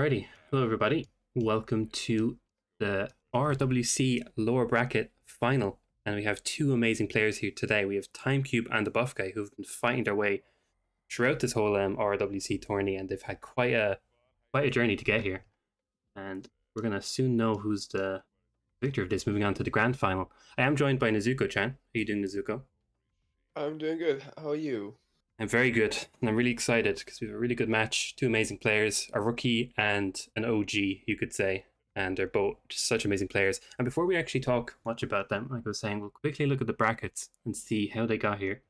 Alrighty, hello everybody. Welcome to the RRWC lower bracket final, and we have two amazing players here today. We have TimeCube and TheBuffGuy, who've been fighting their way throughout this whole RRWC tourney, and they've had quite a journey to get here. And we're gonna soon know who's the victor of this. Moving on to the grand final, I am joined by Nezuko-chan. How are you doing, Nezuko? I'm doing good. How are you? I'm very good, and I'm really excited because we have a really good match. Two amazing players, a rookie and an OG, you could say, and they're both just such amazing players. And before we actually talk much about them, like I was saying, we'll quickly look at the brackets and see how they got here.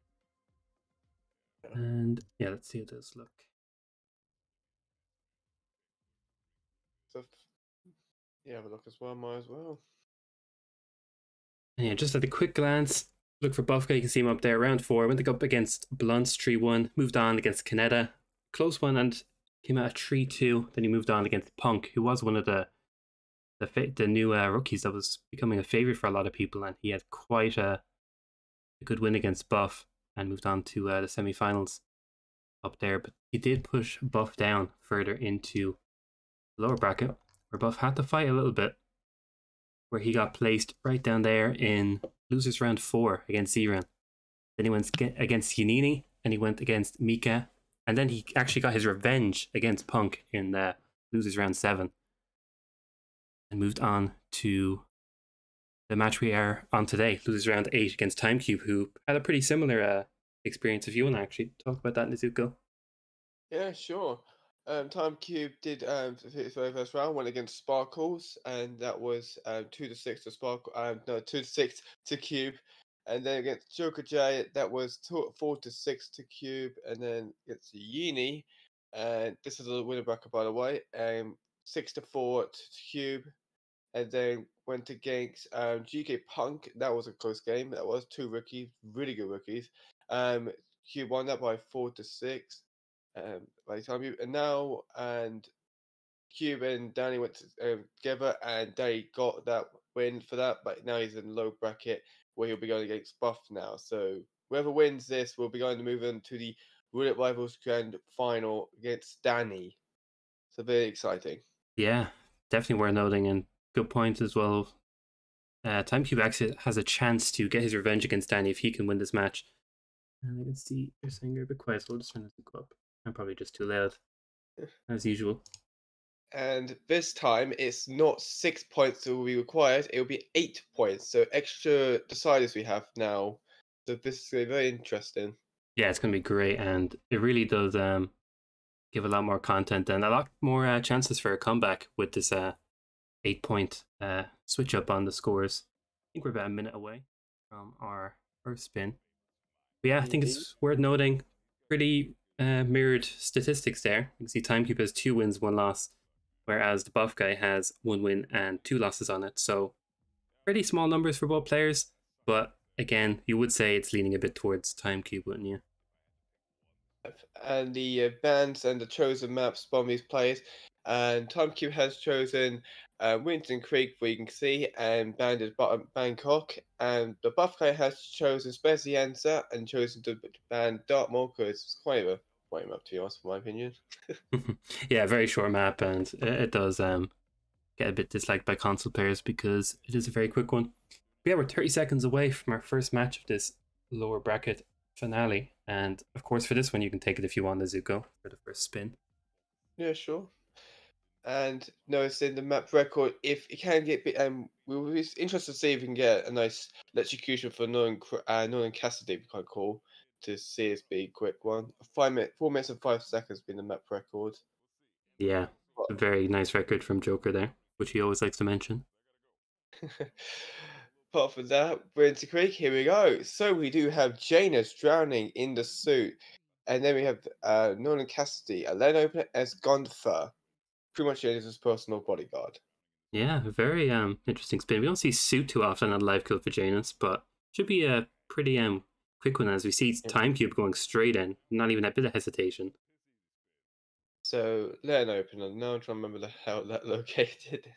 And yeah, let's see how those look. So, yeah, have a look as well. Might as well. And yeah, just at a quick glance, look for Buffguy. You can see him up there, round 4. Went up against Blunts 3-1, moved on against Kaneda, close one, and came out at 3-2. Then he moved on against Punk, who was one of the new rookies that was becoming a favorite for a lot of people, and he had quite a good win against Buff and moved on to the semi-finals up there. But he did push Buff down further into the lower bracket, where Buff had to fight a little bit, where he got placed right down there in losers round 4 against Ziran. Then he went against Yanini, and he went against Mika, and then he actually got his revenge against Punk in losers round 7, and moved on to the match we are on today, losers round 8 against TimeCube, who had a pretty similar experience. If you want to actually talk about that, Nezuko. Yeah, sure. TimeCube did his very first round, went against Sparkles, and that was 2-6 to Sparkle. No, 2-6 to Cube, and then against Joker J, that was 4-6 to Cube, and then against Yini, and this is a winner bracket by the way, 6-4 to Cube, and then went against GK Punk. That was a close game. That was 2 rookies, really good rookies. Cube won that by 4-6. By the time you and Cube and Danny went together, and Danny got that win for that. But now he's in low bracket where he'll be going against Buff now. So whoever wins this will be going to move into the Roulette Rivals Grand Final against Danny. So very exciting. Yeah, definitely worth noting, and good point as well. TimeCube actually has a chance to get his revenge against Danny if he can win this match. And I can see you're saying you're a bit quiet, so we'll just turn this up. I'm probably just too loud, as usual. And this time, it's not 6 points that will be required. It will be 8 points. So extra deciders we have now. So this is going to be very interesting. Yeah, it's going to be great, and it really does give a lot more content and a lot more chances for a comeback with this 8-point switch up on the scores. I think we're about a minute away from our first spin. But yeah, I think it's worth noting, pretty mirrored statistics there. You can see TimeCube has 2 wins, 1 loss, whereas TheBuffGuy has 1 win and 2 losses on it. So pretty small numbers for both players, but again, you would say it's leaning a bit towards TimeCube, wouldn't you? And the bands and the chosen maps from these players. And TimeCube has chosen Winton Creek, where you can see, and banded Bangkok. And the TheBuffGuy has chosen Spezianza and chosen to ban Dartmoor, because it's quite a map, to be honest, in my opinion. Yeah, very short map, and it does get a bit disliked by console players because it is a very quick one. But yeah, we're 30 seconds away from our first match of this lower bracket finale, and of course for this one you can take it if you want, Nezuko, for the first spin. Yeah, sure. And noticing the map record, if you can get, we'll be interested to see if we can get a nice electrocution for Nolan Cassidy. Be quite cool to see it be a quick one. 4 minutes and 5 seconds being the map record. Yeah, a very nice record from Joker there, which he always likes to mention. Apart from that, Winter Creek, here we go. So we do have Janus drowning in the suit, and then we have Nolan Cassidy, a lane opener as Gondfer. Pretty much Janus' personal bodyguard. Yeah, very interesting spin. We don't see Suit too often on live kill for Janus, but should be a pretty quick one as we see TimeCube going straight in, not even a bit of hesitation. So lane opener. Now I'm trying to remember how that located.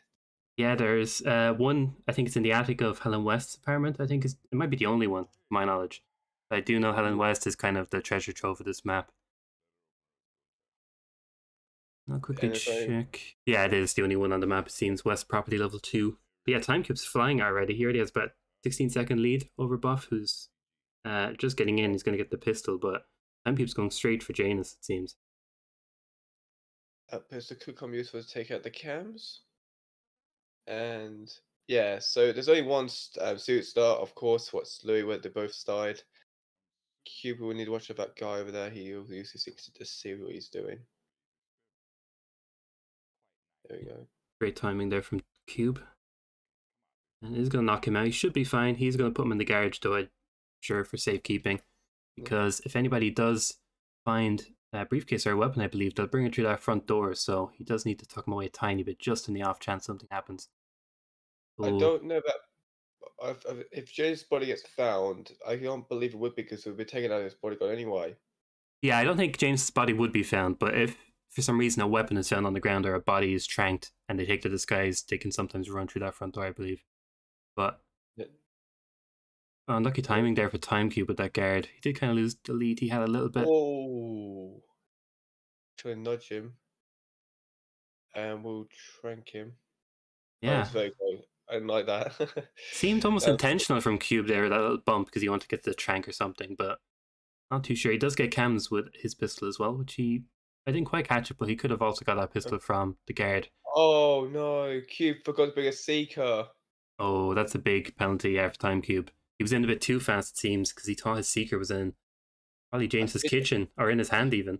Yeah, there's one. I think it's in the attic of Helen West's apartment. I think it might be the only one, to my knowledge. I do know Helen West is kind of the treasure trove of this map. I'll quickly And it's like, check. Yeah, it is the only one on the map, it seems. West Property level 2. But yeah, TimeCube's flying already. He already has about 16-second lead over Buff, who's just getting in. He's going to get the pistol, but TimeCube's going straight for Janus, it seems. that pistol could come useful to take out the cams. And yeah, so there's only one suit start, of course. What's Louis where they both started. Cube will need to watch out that guy over there. He usually seems to just see what he's doing. There we go. Great timing there from Cube. And he's going to knock him out. He should be fine. He's going to put him in the garage, though, I'm sure, for safekeeping. Because if anybody does find a briefcase or a weapon, I believe, they'll bring it through that front door. So he does need to tuck him away a tiny bit, just in the off chance something happens. I don't know that if Jay's body gets found, I can't believe it would be because it would be taken out of his bodyguard anyway. Yeah, I don't think James' body would be found, but if for some reason a weapon is found on the ground or a body is tranked and they take the disguise, they can sometimes run through that front door, I believe. But Yeah. unlucky timing there for TimeCube with that guard. He did kind of lose the lead. He had a little bit. Oh, try to nudge him, and we'll trank him. Oh, Yeah, it's very good. I didn't like that. seemed almost That's- intentional from Cube there, that little bump, because he wanted to get the trank or something, but not too sure. He does get cams with his pistol as well, which I didn't quite catch it, but he could have also got that pistol from the guard. Oh no, Cube forgot to bring a seeker. Oh, that's a big penalty for TimeCube. He was in a bit too fast, it seems, because he thought his seeker was in probably James's kitchen or in his hand even.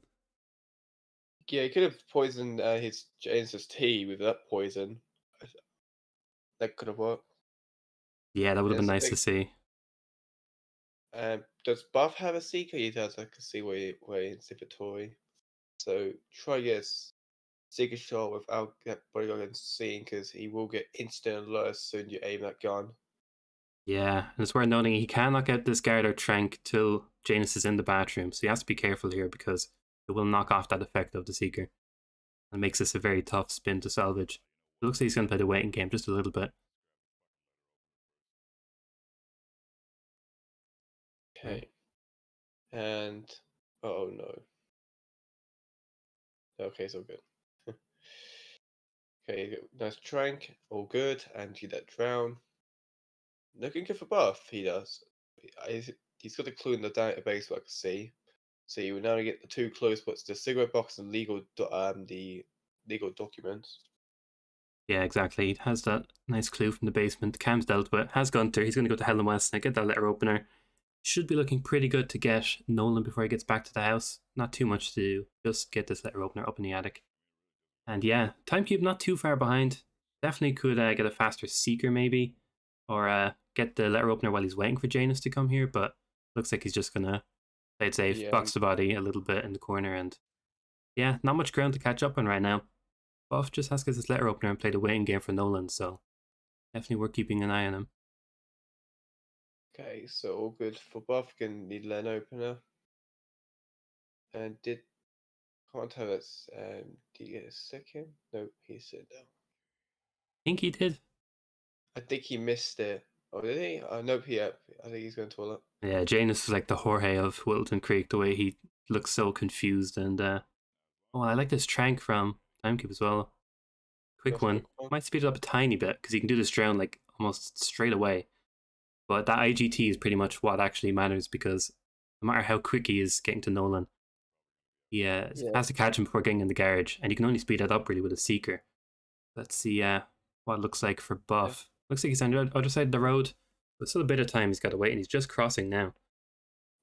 Yeah, he could have poisoned his James's tea with that poison. That could have worked. Yeah, that would have been Yes, nice to see. Does Buff have a seeker? He does. I can see where he's inventory. So try yes, seeker shot without that bodyguard seeing, because he will get instant alert as soon as you aim that gun. Yeah, and it's worth noting he cannot get this guard or trank till Janus is in the bathroom, so he has to be careful here because it will knock off that effect of the seeker. And makes this a very tough spin to salvage. It looks like he's going to play the waiting game just a little bit. Okay. And oh no. Okay, it's all good. Okay, nice trank, all good, and you that drown. Looking good for Buff, he does. He's got a clue in the database what I can see. So you will now get the two clues, what's the cigarette box and the legal documents. Yeah, exactly. He has that nice clue from the basement. Cam's dealt with. Has Gunter. He's going to go to Helen West and get that letter opener. Should be looking pretty good to get Nolan before he gets back to the house. Not too much to do. Just get this letter opener up in the attic. And yeah, TimeCube not too far behind. Definitely could get a faster seeker maybe. Or get the letter opener while he's waiting for Janus to come here. But looks like he's just going to play it safe. Yeah. Box the body a little bit in the corner. And yeah, not much ground to catch up on right now. Buff just has to get this letter opener and play the waiting game for Nolan. So definitely worth keeping an eye on him. Okay, so all good for Buff. Gonna need letter opener. And can't tell us. Did you get a second? No, he said no. Think he did. I think he missed it. Oh, did he? Nope, I think he's going to toilet. Yeah, Janus is like the Jorge of Wilton Creek, the way he looks so confused. And oh, I like this trank from TimeCube as well. Quick one. Might speed it up a tiny bit because he can do this drown like almost straight away. But that IGT is pretty much what actually matters because no matter how quick he is getting to Nolan, he has to catch him before getting in the garage, and you can only speed that up really with a seeker. Let's see what it looks like for Buff. Looks like he's on the other side of the road, but still a bit of time he's got to wait, and he's just crossing now.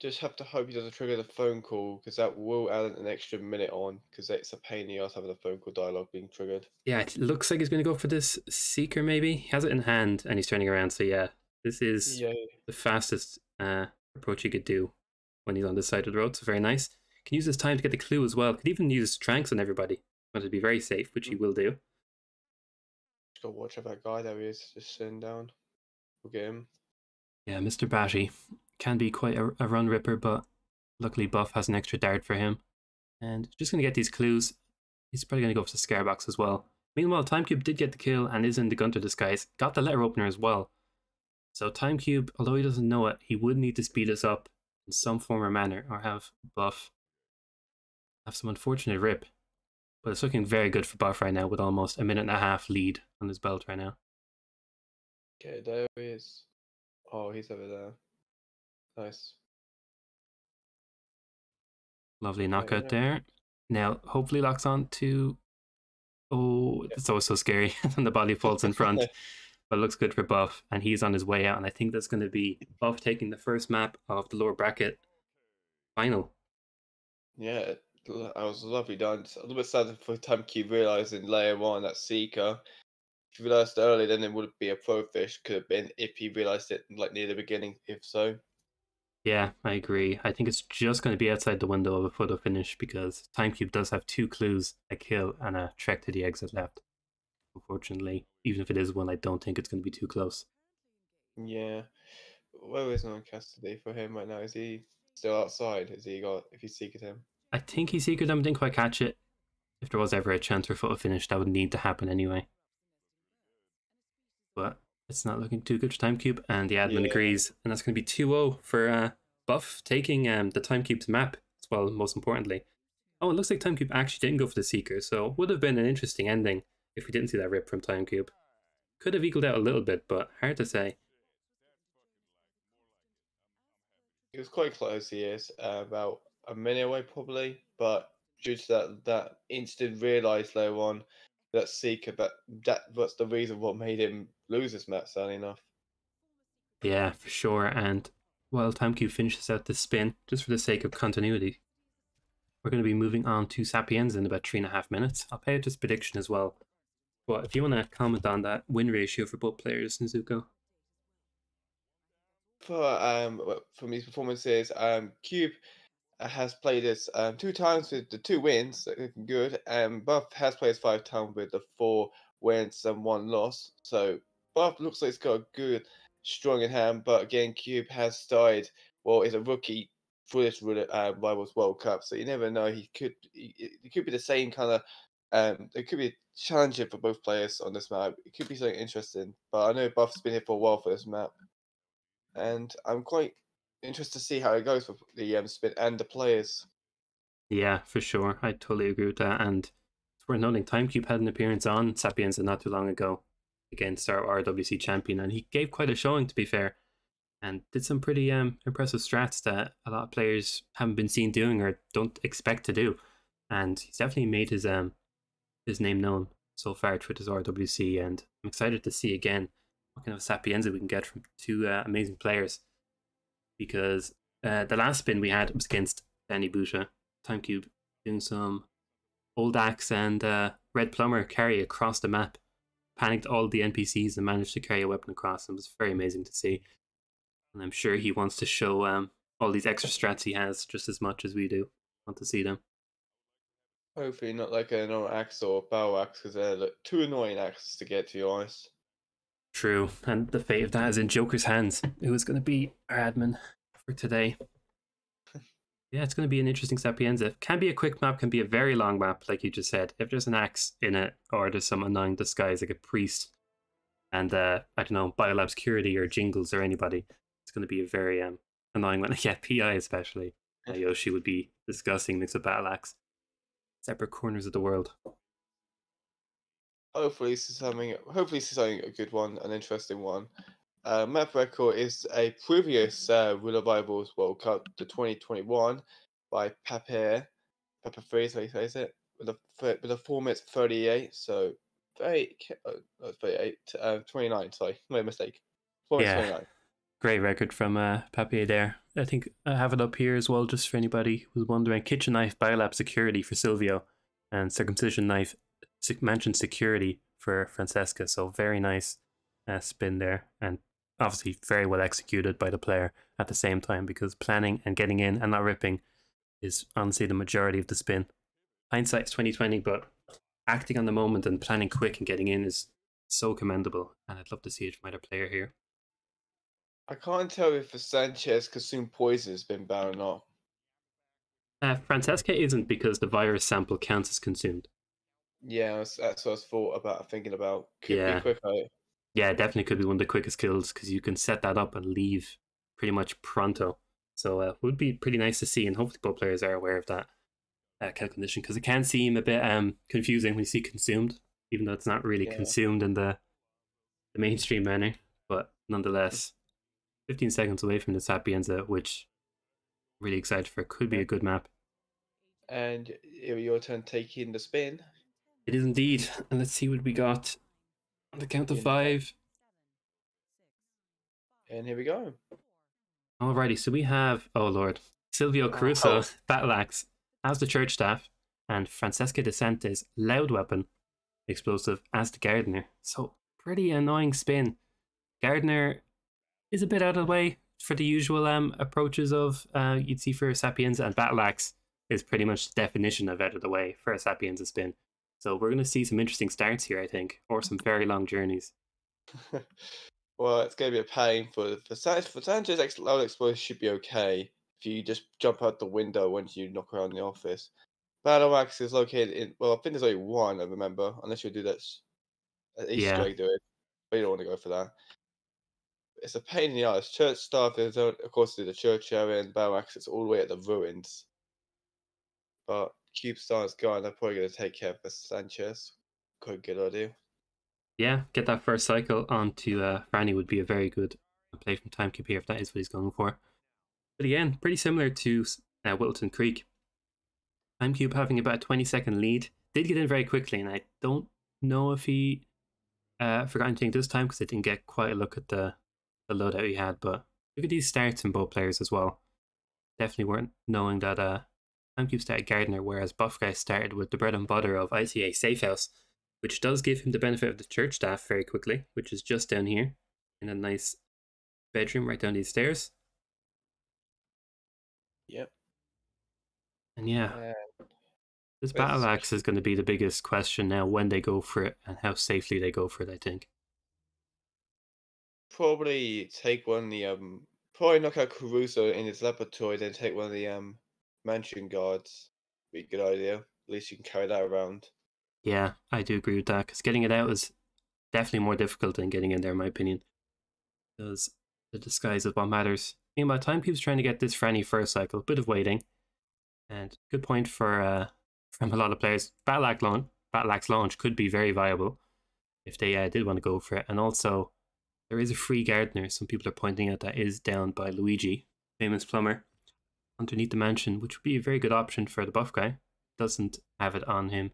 Just have to hope he doesn't trigger the phone call, because that will add an extra minute on, because it's a pain in the ass having a phone call dialogue being triggered. Yeah, it looks like he's going to go for this seeker maybe. He has it in hand, and he's turning around, so yeah, this is the fastest approach he could do when he's on this side of the road, so very nice. Can use this time to get the clue as well. Could even use tranks on everybody. Want to be very safe, which he will do. Just gotta watch out that guy. There he is, just sitting down. We'll get him. Yeah, Mr. Batty can be quite a run ripper, but luckily Buff has an extra dart for him. And just going to get these clues. He's probably going to go for the scare box as well. Meanwhile, TimeCube did get the kill and is in the Gunter disguise. Got the letter opener as well. So TimeCube, although he doesn't know it, he would need to speed us up in some form or manner, or have Buff have some unfortunate rip. But it's looking very good for Buff right now with almost a minute and a half lead on his belt right now. Okay, there he is. Oh, he's over there. Nice. Lovely Okay, knockout there. Now, hopefully locks on to... Oh, it's always so scary when the body falls in front. But it looks good for Buff, and he's on his way out. And I think that's going to be Buff taking the first map of the lower bracket final. Yeah, that was lovely done. It's a little bit sad for TimeCube realizing later on that Seeker. If he realized earlier, then it would be a pro fish. Could have been if he realized it like near the beginning. If so, Yeah, I agree. I think it's just going to be outside the window of a photo finish because TimeCube does have 2 clues, a kill and a trek to the exit left. Unfortunately, even if it is one, I don't think it's going to be too close. yeah. Where is no custody for him right now? Is he still outside? Is he got? If he's seeking him? I think he secret them, didn't quite catch it. If there was ever a chance for photo finish, that would need to happen anyway. But it's not looking too good for TimeCube, and the admin agrees, and that's going to be 2-0 for Buff taking the TimeCube's map as well, most importantly. Oh, it looks like TimeCube actually didn't go for the Seeker, so would have been an interesting ending if we didn't see that rip from TimeCube. Could have equaled out a little bit, but hard to say. He was quite close. He is about a minute away probably, but due to that instant realised later on that Seeker that was the reason what made him lose his match. Sadly enough. Yeah, for sure. And while TimeCube finishes out this spin, just for the sake of continuity, we're going to be moving on to Sapienza in about 3.5 minutes. I'll pay out this prediction as well. But if you want to comment on that win ratio for both players, Nezuko. From his performances, Cube has played this 2 times with the 2 wins, so looking good. Buff has played 5 times with the 4 wins and 1 loss. So Buff looks like he's got a good, strong in hand. But again, Cube has started. Well, is a rookie for this Rivals World Cup, so you never know. It could be the same kind of. It could be challenging for both players on this map. It could be something interesting. But I know Buff's been here for a while for this map, and I'm quite interested to see how it goes for the spin and the players. Yeah, for sure. I totally agree with that. And it's worth noting, TimeCube had an appearance on Sapienza not too long ago against our RRWC champion, and he gave quite a showing, to be fair, and did some pretty impressive strats that a lot of players haven't been seen doing or don't expect to do. And he's definitely made his name known so far with his RWC, and I'm excited to see again what kind of Sapienza we can get from 2 amazing players. Because the last spin we had was against Danny Busha, TimeCube, doing some old axe and red plumber carry across the map, panicked all the NPCs and managed to carry a weapon across. It was very amazing to see. And I'm sure he wants to show all these extra strats he has just as much as we do. Want to see them. Hopefully not like an normal axe or a bow axe, because they're like 2 annoying axes to get, to be honest. True, and the fate of that is in Joker's hands, who is going to be our admin for today. Yeah, it's going to be an interesting Sapienza. Can be a quick map, can be a very long map, like you just said. If there's an axe in it, or there's some annoying disguise like a priest, and I don't know, Biolab Security or Jingles or anybody, it's going to be a very annoying one. Yeah, PI especially. Yoshi would be disgusting mixed with Battle Axe. Separate corners of the world. Hopefully this is something. Hopefully this is something a good one, an interesting one. Map record is a previous Real Rivals World Cup, the 2021, by Paper 3, so he says it, with a 4 minutes 38. So 38, 29. Sorry, my mistake. 4 minutes 29. Great record from Papier there. I think I have it up here as well, just for anybody who's wondering. Kitchen knife, Biolab Security for Silvio, and circumcision knife, mansion security for Francesca. So very nice spin there, and obviously very well executed by the player at the same time, because planning and getting in and not ripping is honestly the majority of the spin. Hindsight's 2020, but acting on the moment and planning quick and getting in is so commendable, and I'd love to see it from either player here. I can't tell if the Sanchez consumed poison has been banned or not. Francesca isn't, because the virus sample counts as consumed. Yeah, that's what I was thinking about. Could be quicker. Yeah, definitely could be one of the quickest kills, because you can set that up and leave pretty much pronto. So it would be pretty nice to see, and hopefully both players are aware of that. kill condition, because it can seem a bit confusing when you see consumed, even though it's not really Yeah. consumed in the mainstream manner. But nonetheless, 15 seconds away from the Sapienza, which I'm really excited for. Could be a good map. And your turn taking the spin. It is indeed. And let's see what we got on the count of 5. And here we go. Alrighty, so we have, oh lord, Silvio Caruso, Oh. Battle Axe, as the Church Staff, and Francesca De Santis, Loud Weapon, Explosive, as the Gardener. So, pretty annoying spin. Gardener is a bit out of the way for the usual approaches of you'd see for a Sapienza, and Battle Axe is pretty much the definition of out of the way for a Sapienza spin. So we're going to see some interesting starts here, I think, or some very long journeys. Well, it's going to be a pain for Sanchez. Loud Explosion should be okay if you just jump out the window once you knock around the office. Battle Axe is located in, well, I think there's only one, I remember, unless you do that Easter Yeah, egg do it, but you don't want to go for that. It's a pain in the ass. Church staff, there's of course, the church area, and Battle Axe is all the way at the ruins. But Cube Star is gone. They're probably going to take care of the Sanchez. Quite good idea. yeah, get that first cycle onto Franny would be a very good play from TimeCube here if that is what he's going for. But again, pretty similar to Wilton Creek. TimeCube having about a 20-second lead. Did get in very quickly, and I don't know if he forgot anything this time because I didn't get quite a look at the loadout he had. But look at these starts in both players as well. Definitely weren't knowing that TimeCube started Gardener, whereas BuffGuy started with the bread and butter of ITA Safehouse, which does give him the benefit of the church staff very quickly, which is just down here in a nice bedroom right down these stairs. Yep. And yeah, this Battle Axe is going to be the biggest question now, when they go for it and how safely they go for it, I think. Probably take one of the probably knock out Caruso in his laboratory, then take one of the mansion guards. Be a good idea. At least you can carry that around. Yeah, I do agree with that, because getting it out is definitely more difficult than getting in there, in my opinion. Because the disguise is what matters. Meanwhile, TimeCube's trying to get this Franny first cycle, bit of waiting. And good point for from a lot of players. Battle Axe launch could be very viable if they did want to go for it. And also, there is a free Gardener, some people are pointing out, that is down by Luigi, famous plumber, underneath the mansion, which would be a very good option for the BuffGuy. Doesn't have it on him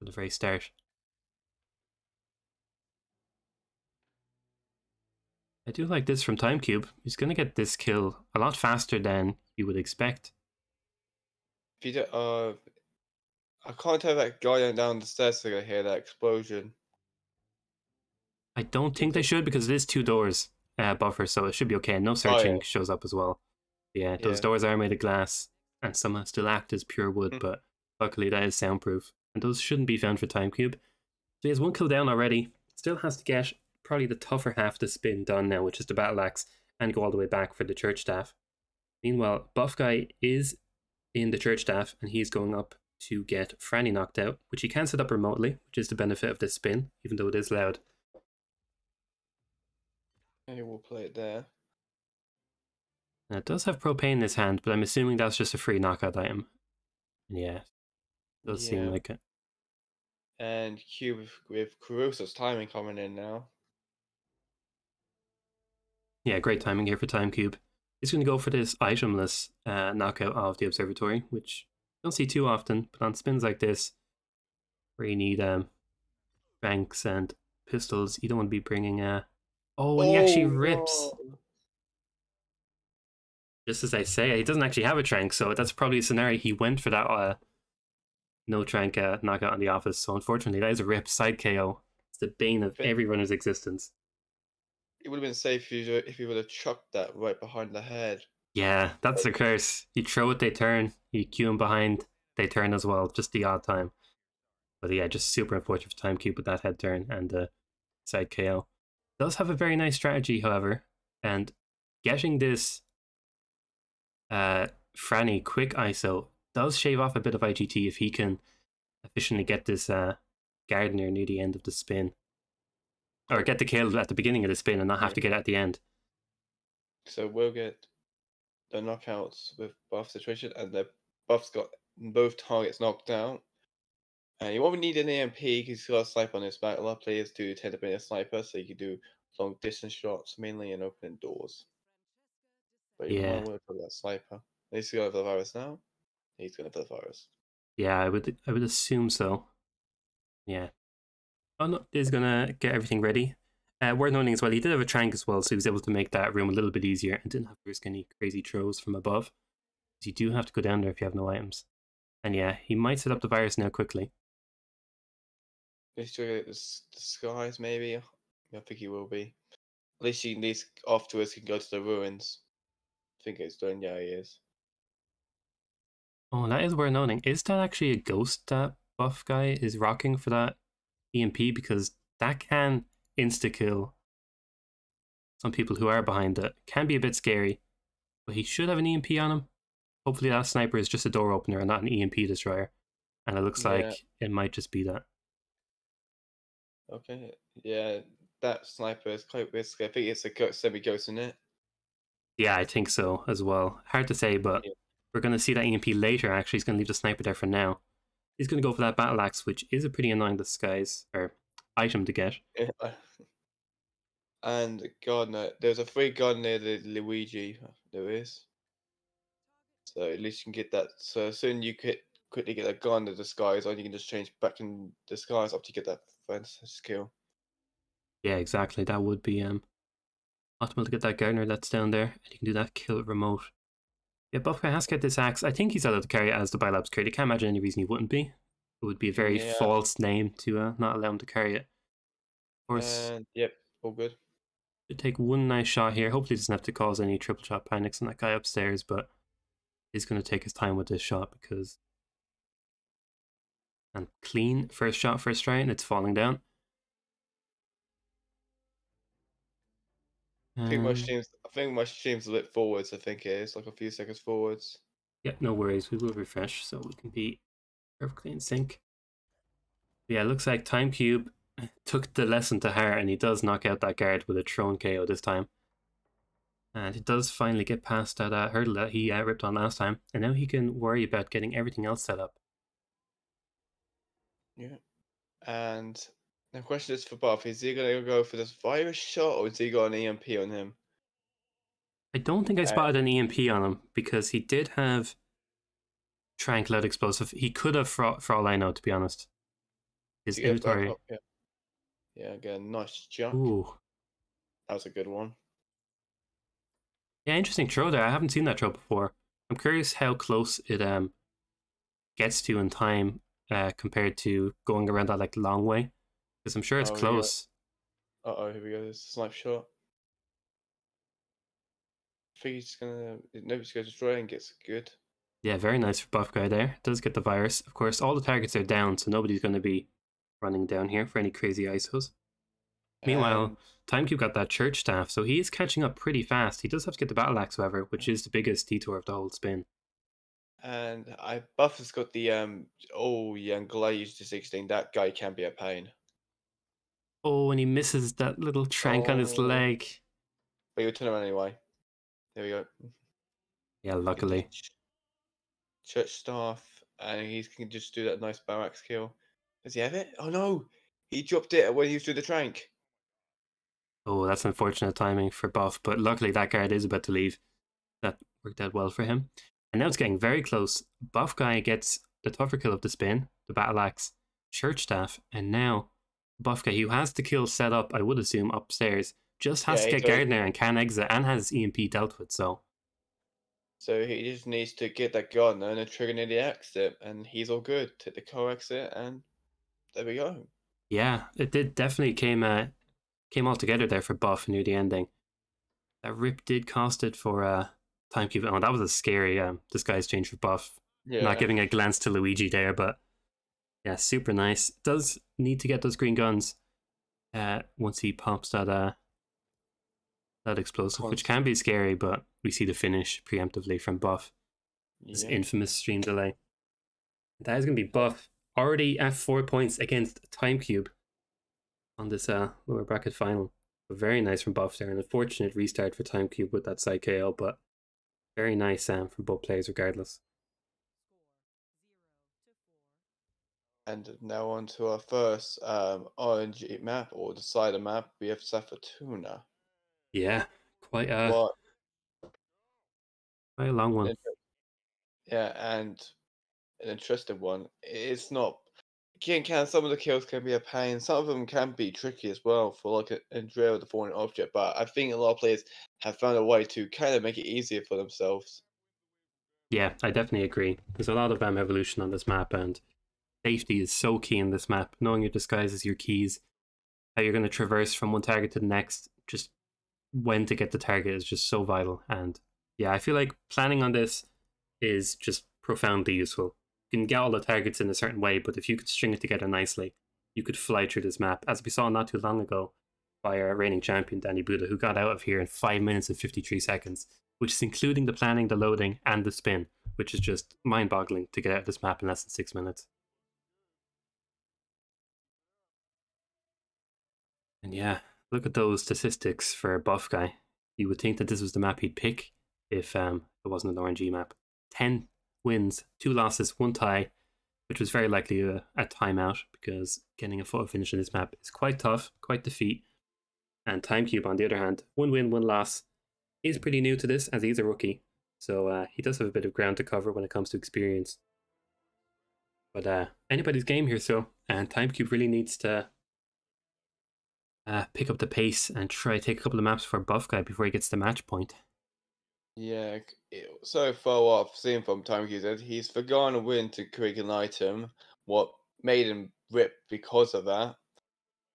at the very start. I do like this from TimeCube. He's going to get this kill a lot faster than you would expect. If you do, I can't tell that guy down the stairs to hear that explosion. I don't think they should, because it is 2 doors buffer, so it should be okay. No searching shows up as well. Yeah, those doors are made of glass and somehow still act as pure wood, but luckily that is soundproof. And those shouldn't be found for TimeCube. So he has 1 kill down already. Still has to get probably the tougher half of the spin done now, which is the Battle Axe, and go all the way back for the Church Staff. Meanwhile, BuffGuy is in the Church Staff, and he's going up to get Franny knocked out, which he can set up remotely, which is the benefit of this spin, even though it is loud. Okay, we'll play it there. Now, it does have propane in his hand, but I'm assuming that's just a free knockout item. Yeah, it does seem like it. And Cube with Caruso's timing coming in now. Yeah, great timing here for TimeCube. He's going to go for this itemless knockout of the Observatory, which you don't see too often, but on spins like this, where you need banks and pistols, you don't want to be bringing oh, and he actually rips. No. Just as I say, he doesn't actually have a trank, so that's probably a scenario he went for that no trank knockout on the office. So unfortunately, that is a rip side KO. It's the bane of every runner's existence. It would have been safe if you would have chucked that right behind the head. Yeah, that's the curse. You throw it, they turn. You cue them behind, they turn as well, just the odd time. But yeah, just super unfortunate for TimeCube with that head turn and side KO. Does have a very nice strategy, however, and getting this Franny quick ISO does shave off a bit of IGT if he can efficiently get this Gardener near the end of the spin. Or get the kill at the beginning of the spin and not have to get it at the end. So we'll get the knockouts with Buff situation, and the Buff's got both targets knocked out. And you won't need an EMP because he's got a sniper on his back. A lot of players do tend to be a sniper, so you can do long distance shots mainly and opening doors. But you might Yeah, want to put that sniper. He's going for the virus now. He's going for the virus. yeah, I would assume so. Yeah. Oh no, he's gonna get everything ready. Worth noting as well, he did have a trank as well, so he was able to make that room a little bit easier and didn't have to risk any crazy throws from above. Because you do have to go down there if you have no items. And yeah, he might set up the virus now quickly. He's trying to get the skies, maybe. I think he will be. At least afterwards he can go to the ruins. I think it's done. Yeah, he is. Oh, that is worth noting. Is that actually a ghost that buff guy is rocking for that EMP? Because that can insta-kill some people who are behind it. Can be a bit scary, but he should have an EMP on him. Hopefully that sniper is just a door opener and not an EMP destroyer. And it looks Yeah. like it might just be that. Okay. Yeah, that sniper is quite risky. I think it's a semi-ghost in it. Yeah, I think so as well. Hard to say, but Yeah. we're going to see that EMP later. Actually, he's going to leave the sniper there for now. He's going to go for that battle axe, which is a pretty annoying disguise or item to get. Yeah. And Gardner, there's a free gun near the Luigi. There is. So at least you can get that. So as soon you could quickly get a gun to disguise, or you can just change back in disguise up to get that fence skill. Yeah, exactly. That would be optimal to get that gardener that's down there, and you can do that kill remote. Yeah, Buffguy has to get this axe. I think he's allowed to carry it as the Bilabs carry. I can't imagine any reason he wouldn't be. It would be a very Yeah. false name to not allow him to carry it. Of course, And yep, all good. should take one nice shot here. Hopefully, he doesn't have to cause any triple shot panics on that guy upstairs, but he's going to take his time with this shot because. And clean first shot, first try, and it's falling down. I think my stream's a bit forwards. I think it is like a few seconds forwards. Yep, no worries. We will refresh so we can be perfectly in sync. Yeah, it looks like TimeCube took the lesson to heart and he does knock out that guard with a thrown KO this time. And he does finally get past that hurdle that he ripped on last time. And now he can worry about getting everything else set up. Yeah. And the question is for Buff, is he going to go for this virus shot or is he got an EMP on him? I don't think I spotted an EMP on him because he did have Trank Lead Explosive. He could have, for all I know, to be honest. His inventory. Yeah. Yeah, again, nice jump. Ooh. That was a good one. Yeah, interesting throw there. I haven't seen that throw before. I'm curious how close it gets to in time compared to going around that like long way, because I'm sure it's close. Uh-oh, here we go. There's a snipe shot. I think he's gonna. Nobody's gonna destroy it and gets good. Yeah, very nice for Buff Guy there. Does get the virus. Of course, all the targets are down, so nobody's going to be running down here for any crazy ISOs. Meanwhile, TimeCube got that church staff, so he is catching up pretty fast. He does have to get the battle axe, however, which is the biggest detour of the whole spin. And Buff has got the oh yeah, and Glide used to 16. That guy can be a pain. Oh, and he misses that little trank on his leg. But he'll turn around anyway. There we go. Yeah, luckily. Church staff, and he can just do that nice barracks kill. Does he have it? Oh no! He dropped it when he was doing the trank. Oh, that's unfortunate timing for Buff, but luckily that guard is about to leave. That worked out well for him. And now it's getting very close. Buff Guy gets the tougher kill of the spin, the battle axe, church staff, and now Buff Guy, who has the kill set up, I would assume, upstairs, just has to get Gardner and can exit and has EMP dealt with, so. So he just needs to get that Gardner and then trigger near the exit, and he's all good. Take the co-exit, and there we go. Yeah, it did definitely came all together there for Buff near the ending. That rip did cost it for TimeCube. Oh, that was a scary disguise change for Buff. Yeah. Not giving a glance to Luigi there, but yeah, super nice. Does need to get those green guns once he pops that explosive, which can be scary, but we see the finish preemptively from Buff. This infamous stream delay. That is going to be Buff already at 4 points against TimeCube on this lower bracket final. But very nice from Buff there. An unfortunate restart for TimeCube with that side KO, but very nice from both players regardless. And now on to our first RNG map or decider map. We have Safatuna. Yeah, quite a What? quite a long one. Yeah, and an interesting one. It's not. Can some of the kills can be a pain. Some of them can be tricky as well for like a drill the falling object. But I think a lot of players have found a way to kind of make it easier for themselves. Yeah, I definitely agree. There's a lot of evolution on this map, and safety is so key in this map. Knowing your disguises, your keys, how you're going to traverse from one target to the next, just when to get the target is just so vital. And yeah, I feel like planning on this is just profoundly useful. You can get all the targets in a certain way, but if you could string it together nicely, you could fly through this map, as we saw not too long ago by our reigning champion, Danny Buddha, who got out of here in 5 minutes and 53 seconds, which is including the planning, the loading, and the spin, which is just mind boggling to get out of this map in less than 6 minutes. And yeah, look at those statistics for Buff Guy. You would think that this was the map he'd pick if it wasn't an RNG map. 10 wins, 2 losses, 1 tie, which was very likely a timeout because getting a photo finish in this map is quite tough, quite the feat. And TimeCube, on the other hand, 1 win, 1 loss, is pretty new to this as he's a rookie. So he does have a bit of ground to cover when it comes to experience. But anybody's game here, and TimeCube really needs to pick up the pace and try to take a couple of maps for Buff Guy before he gets the match point. Yeah, so far what I've seen from TimeCube that he's forgotten a win to create an item. What made him rip because of that?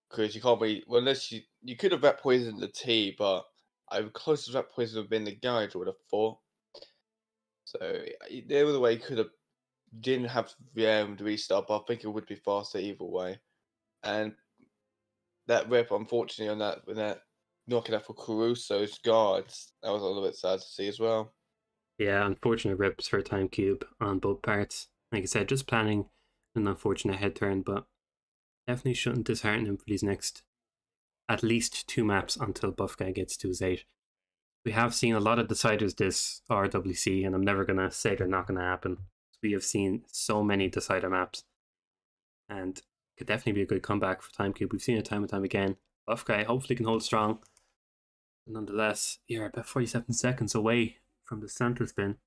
Because you can't be unless you could have rat poisoned the T, but I closest rat poison would have been the guide. I would have thought. So there was a way he could have didn't have to restart, but I think it would be faster either way. And that rip, unfortunately, on that when that knocking out for Caruso's guards, that was a little bit sad to see as well. Yeah, unfortunate rips for TimeCube on both parts. Like I said, just planning an unfortunate head turn, but definitely shouldn't dishearten him for these next at least 2 maps until Buff Guy gets to his 8. We have seen a lot of deciders this RWC, and I'm never going to say they're not going to happen. We have seen so many decider maps, and could definitely be a good comeback for TimeCube. We've seen it time and time again. Buff Guy hopefully can hold strong. But nonetheless, you're about 47 seconds away from the center spin.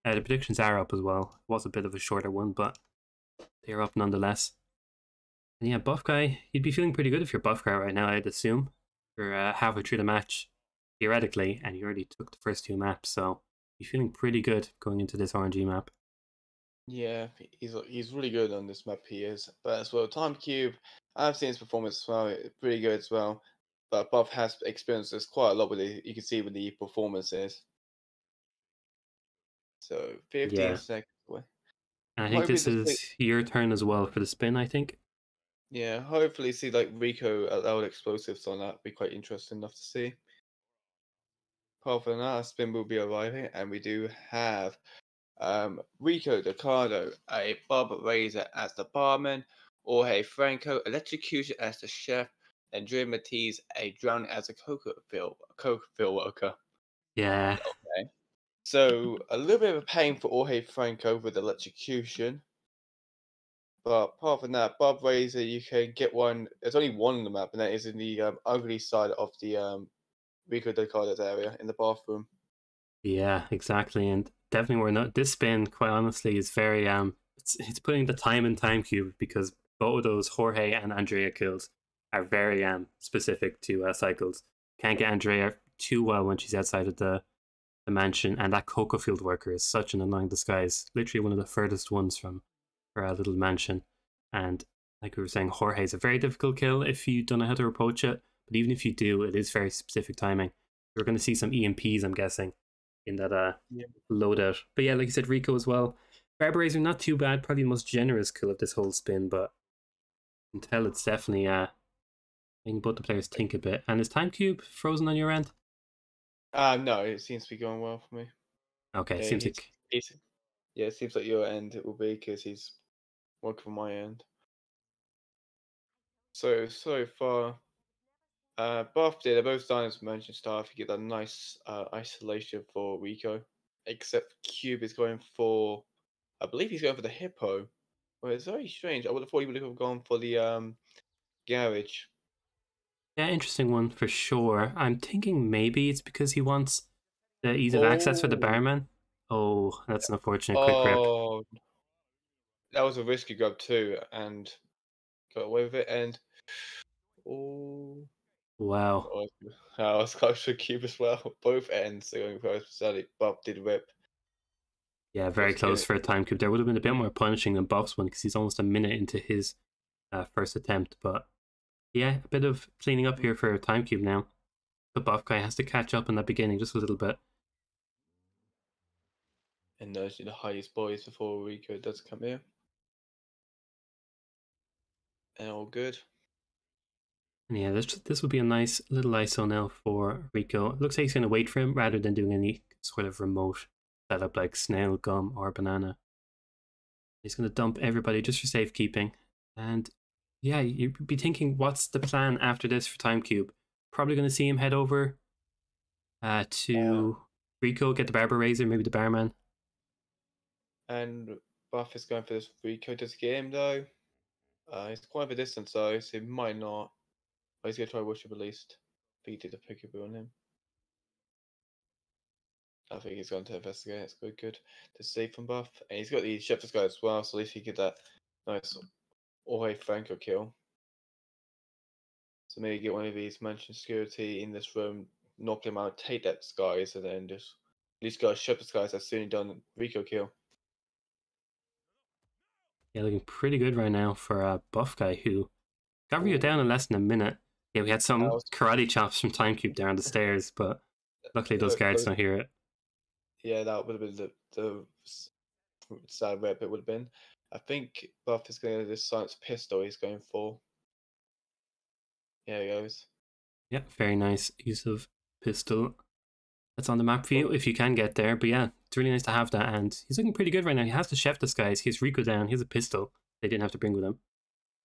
The predictions are up as well. It was a bit of a shorter one, but they're up nonetheless. And yeah, Buff Guy, you'd be feeling pretty good if you're Buff Guy right now, I'd assume. You're halfway through the match, theoretically, and you already took the first 2 maps, so you're feeling pretty good going into this RNG map. Yeah, he's really good on this map. He is, but as well, TimeCube, I've seen his performance as well. Pretty good as well. But Buff has experienced this quite a lot with it. You can see with the performances. So 15 Yeah. seconds away. And I think Hopefully this this is your turn as well for the spin, I think. yeah, hopefully see like Rico allowed explosives on that. Be quite interesting enough to see. Apart from that, spin will be arriving, and we do have Rico Ricardo, a Bob Razor as the barman, Jorge Franco, Electrocution as the chef, and Dre Matiz, a drown as a coke fill worker. Yeah. Okay. So a little bit of a pain for Jorge Franco with Electrocution. But apart from that, Bob Razor, you can get one. There's only one on the map, and that is in the ugly side of the Rico Ricardo's area in the bathroom. Yeah, exactly. And definitely we're not this spin, quite honestly, is very it's putting the time in TimeCube because both of those Jorge and Andrea kills are very specific to cycles. Can't get Andrea too well when she's outside of the mansion, and that cocoa field worker is such an annoying disguise. Literally one of the furthest ones from her little mansion. And like we were saying, Jorge is a very difficult kill if you don't know how to approach it. But even if you do, it is very specific timing. You're going to see some EMPs, I'm guessing, in that Yeah. loadout. But yeah, like you said, Rico as well. Barbarizer, not too bad. Probably the most generous kill of this whole spin, but you can tell it's definitely making both the players think a bit. And is TimeCube frozen on your end? No, it seems to be going well for me. Okay, Yeah, seems like yeah, it seems like your end it will be because he's working for my end. So far, both they're both Diamonds Mansion staff. You get that nice isolation for Rico. Except Cube is going for, I believe he's going for the Hippo. Well, it's very strange. I would have thought he would have gone for the garage. Yeah, interesting one for sure. I'm thinking maybe it's because he wants the ease of access for the Oh, barman. Oh, that's an unfortunate quick rip. oh, that was a risky grab too, and got away with it. And oh, Wow. oh, I was close to cube as well. Both ends are going for Sally. Bob did rip. Yeah, very Just close getting for a time cube. There would have been a bit more punishing than Buff's one because he's almost a minute into his first attempt. But yeah, a bit of cleaning up here for a time cube now. The Buff guy has to catch up in that beginning just a little bit. and those are the highest boys before Rico does come here, and all good. And yeah, this would be a nice little ISO now for Rico. It looks like he's going to wait for him rather than doing any sort of remote setup like snail, gum, or banana. He's going to dump everybody just for safekeeping. And yeah, you'd be thinking, what's the plan after this for TimeCube? Probably going to see him head over Uh, to Rico, get the barber razor, maybe the barman. and Buff is going for this Rico this game though. He's quite a bit distance though, so he might not. But he's gonna try worship at least. I think he did a peekaboo on him. I think he's going to investigate. It's good to see from Buff, and he's got the Shepherd's Guy as well. So at least he get that nice Jorge Franco kill. So maybe get one of these mansion security in this room, knock him out, take that skies, and then just at least got a Shepherd's Guys that's soon done Rico kill. Yeah, looking pretty good right now for a Buff guy who got Rio down Ooh, in less than a minute. Yeah, we had that some was karate chops from TimeCube down the stairs, but luckily those guards don't hear it. yeah, that would have been the sad rep it would have been. I think Buff is going to this science pistol he's going for. Here he goes. Yeah, very nice use of pistol. That's on the map for you Well, if you can get there. But yeah, it's really nice to have that. And he's looking pretty good right now. He has the chef disguise. He has Rico down. He has a pistol they didn't have to bring with him.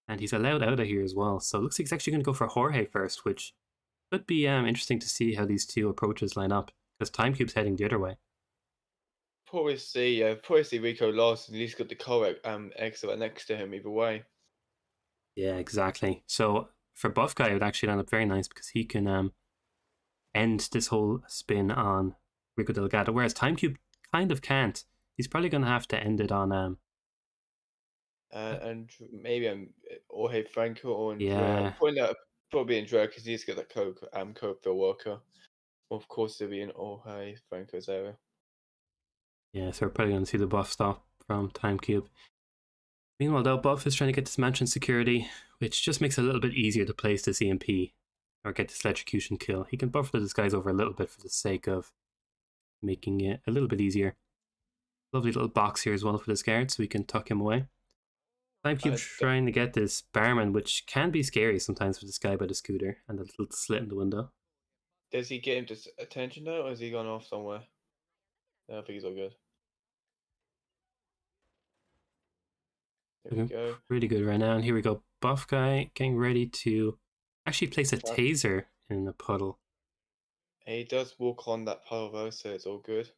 And he's allowed out of here as well. So it looks like he's actually going to go for Jorge first, which could be interesting to see how these two approaches line up. Because TimeCube's heading the other way. probably see Rico lost, and at least got the correct exit right next to him either way. Yeah, exactly. So for Buff Guy, it would actually end up very nice because he can end this whole spin on Rico Delgado, whereas TimeCube kind of can't. He's probably going to have to end it on And maybe Jorge Franco or Andrea. yeah, Probably Andrea because he's got the Coke for Walker. Of course, it'll be in Jorge Franco's area. yeah. So we're probably going to see the Buff stop from TimeCube. Meanwhile, though, Buff is trying to get this mansion security, which just makes it a little bit easier to place this EMP or get this electrocution kill. He can buff the disguise over a little bit for the sake of making it a little bit easier. Lovely little box here as well for this guard, so we can tuck him away. TimeCube trying to get this barman, which can be scary sometimes for this guy by the scooter and the little slit in the window. Does he get him to attention though, or has he gone off somewhere? No, I think he's all good. There we Looking go. pretty good right now. And here we go. Buff guy getting ready to actually place a taser in the puddle. And he does walk on that puddle though, so it's all good.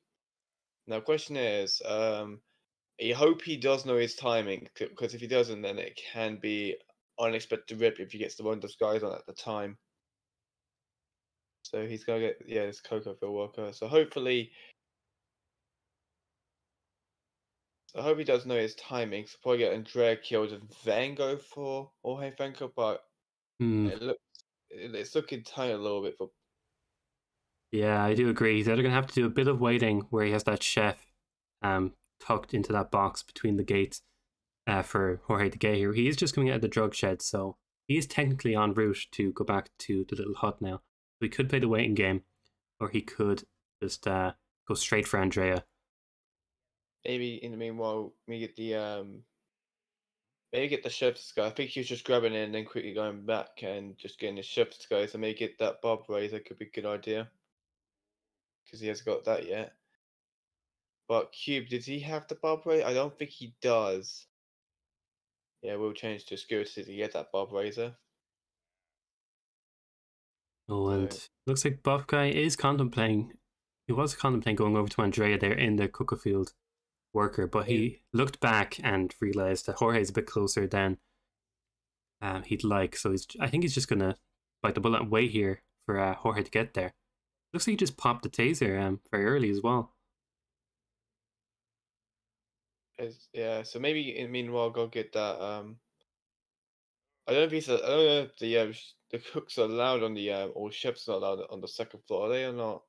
Now, question is, I hope he does know his timing, because if he doesn't, then it can be unexpected rip if he gets the wrong disguise on at the time. So he's gonna get this Coco for Walker. So I hope he does know his timing. So probably get Andrea killed and then go for Jorge Franco, but Hmm. it's looking tight a little bit for. Yeah, I do agree. He's either going to have to do a bit of waiting where he has that chef tucked into that box between the gates for Jorge to get here. He is just coming out of the drug shed, so he is technically en route to go back to the little hut now. We could play the waiting game, or he could just go straight for Andrea. Maybe in the meanwhile, maybe get the chef's guy. I think he was just grabbing it and then quickly going back and just getting the chef's guy. So maybe get that Bob Razor could be a good idea because he hasn't got that yet. But Cube, did he have the Bob Razor? I don't think he does. Yeah, we'll change to security to get that Bob Razor. Oh, So and looks like Buff Guy is contemplating. He was contemplating going over to Andrea there in the cooker field. worker, but he looked back and realized that Jorge's a bit closer than he'd like. So I think he's just gonna bite the bullet and wait here for Jorge to get there. Looks like he just popped the taser very early as well. Yeah, so maybe in meanwhile go get that. I don't know if he's. I don't know if the cooks are allowed on the or chefs are allowed on the second floor. Are they or not?